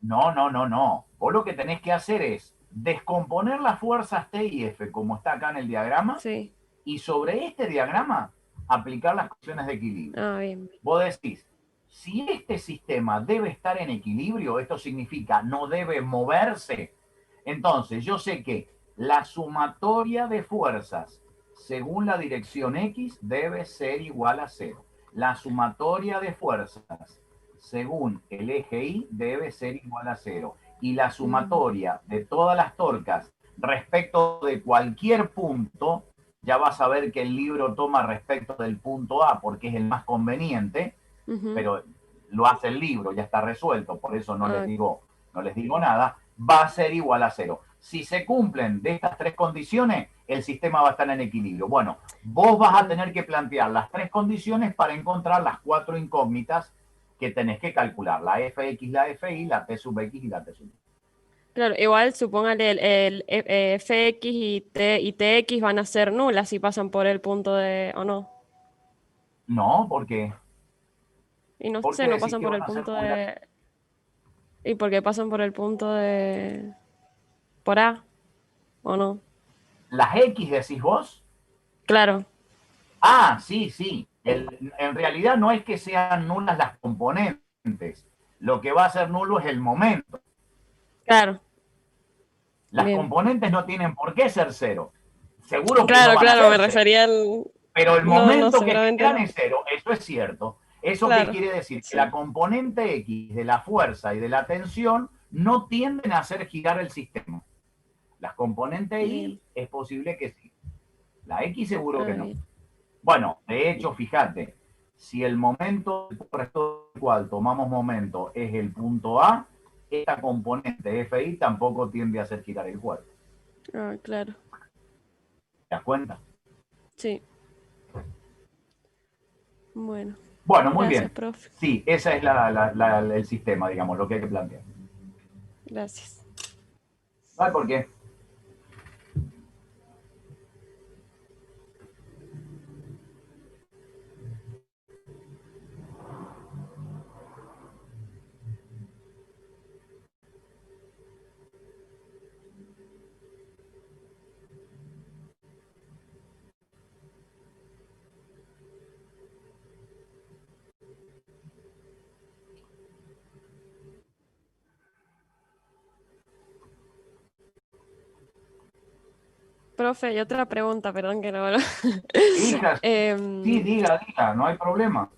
No, no, no, no. Vos lo que tenés que hacer es descomponer las fuerzas T y F, como está acá en el diagrama, Sí. y sobre este diagrama aplicar las cuestiones de equilibrio. Ah, bien. Vos decís, si este sistema debe estar en equilibrio, esto significa no debe moverse, entonces yo sé que la sumatoria de fuerzas según la dirección X debe ser igual a 0. La sumatoria de fuerzas según el eje Y debe ser igual a 0. Y la sumatoria de todas las torcas respecto de cualquier punto, ya vas a ver que el libro toma respecto del punto A porque es el más conveniente, pero lo hace el libro, ya está resuelto, por eso no les digo nada, va a ser igual a 0. Si se cumplen de estas tres condiciones, el sistema va a estar en equilibrio. Bueno, vos vas a tener que plantear las tres condiciones para encontrar las cuatro incógnitas que tenés que calcular, la Fx, la Fi, la T sub X y la T sub Y. Claro, igual supóngale el Fx y Tx van a ser nulas si pasan por el punto de, ¿o no? No, porque... Y no ¿por sé, qué no decís pasan que por van el a ser punto nulas? de... ¿Y por qué pasan por el punto de... por A? ¿O no? ¿Las X decís vos? Claro, Ah, sí, sí. En realidad no es que sean nulas las componentes. Lo que va a ser nulo es el momento. claro. Las Bien. componentes no tienen por qué ser 0. Seguro que no Claro, van a claro, me ser 0. refería al... Pero el No, no, momento que seguramente generan no. es 0. Eso es cierto. ¿Eso qué Claro, quiere decir? Que sí. la componente X de la fuerza y de la tensión no tienden a hacer girar el sistema. Las componentes Y Bien. es posible que sí. La X seguro que no. Bien. Bueno, de hecho, fíjate, si el momento respecto al cual tomamos momento es el punto A, esta componente Fi tampoco tiende a hacer girar el cuerpo. Ah, claro. ¿Te das cuenta? Sí. Bueno. Bueno, muy Gracias, bien. profe. Sí, ese es el sistema, digamos, lo que hay que plantear. Gracias. ¿Sabes por qué? Profe, y otra pregunta, perdón que no... Hija, sí, diga, no hay problema.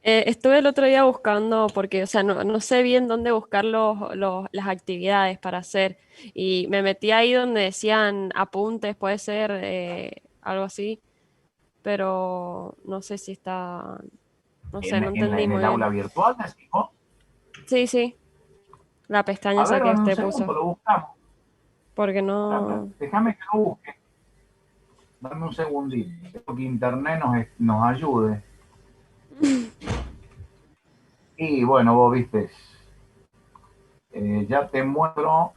Estuve el otro día buscando, porque, o sea, no sé bien dónde buscar las actividades para hacer, y me metí ahí donde decían apuntes, puede ser algo así, pero no sé si está, no sé, no entendí En muy el aula bien. virtual, decimos. Sí, sí, la pestaña A esa ver, que dame un usted segundo, puso, lo buscamos. porque no... Déjame que lo busque. Dame un segundito. Espero que internet nos ayude. Y bueno, vos viste. Ya te muestro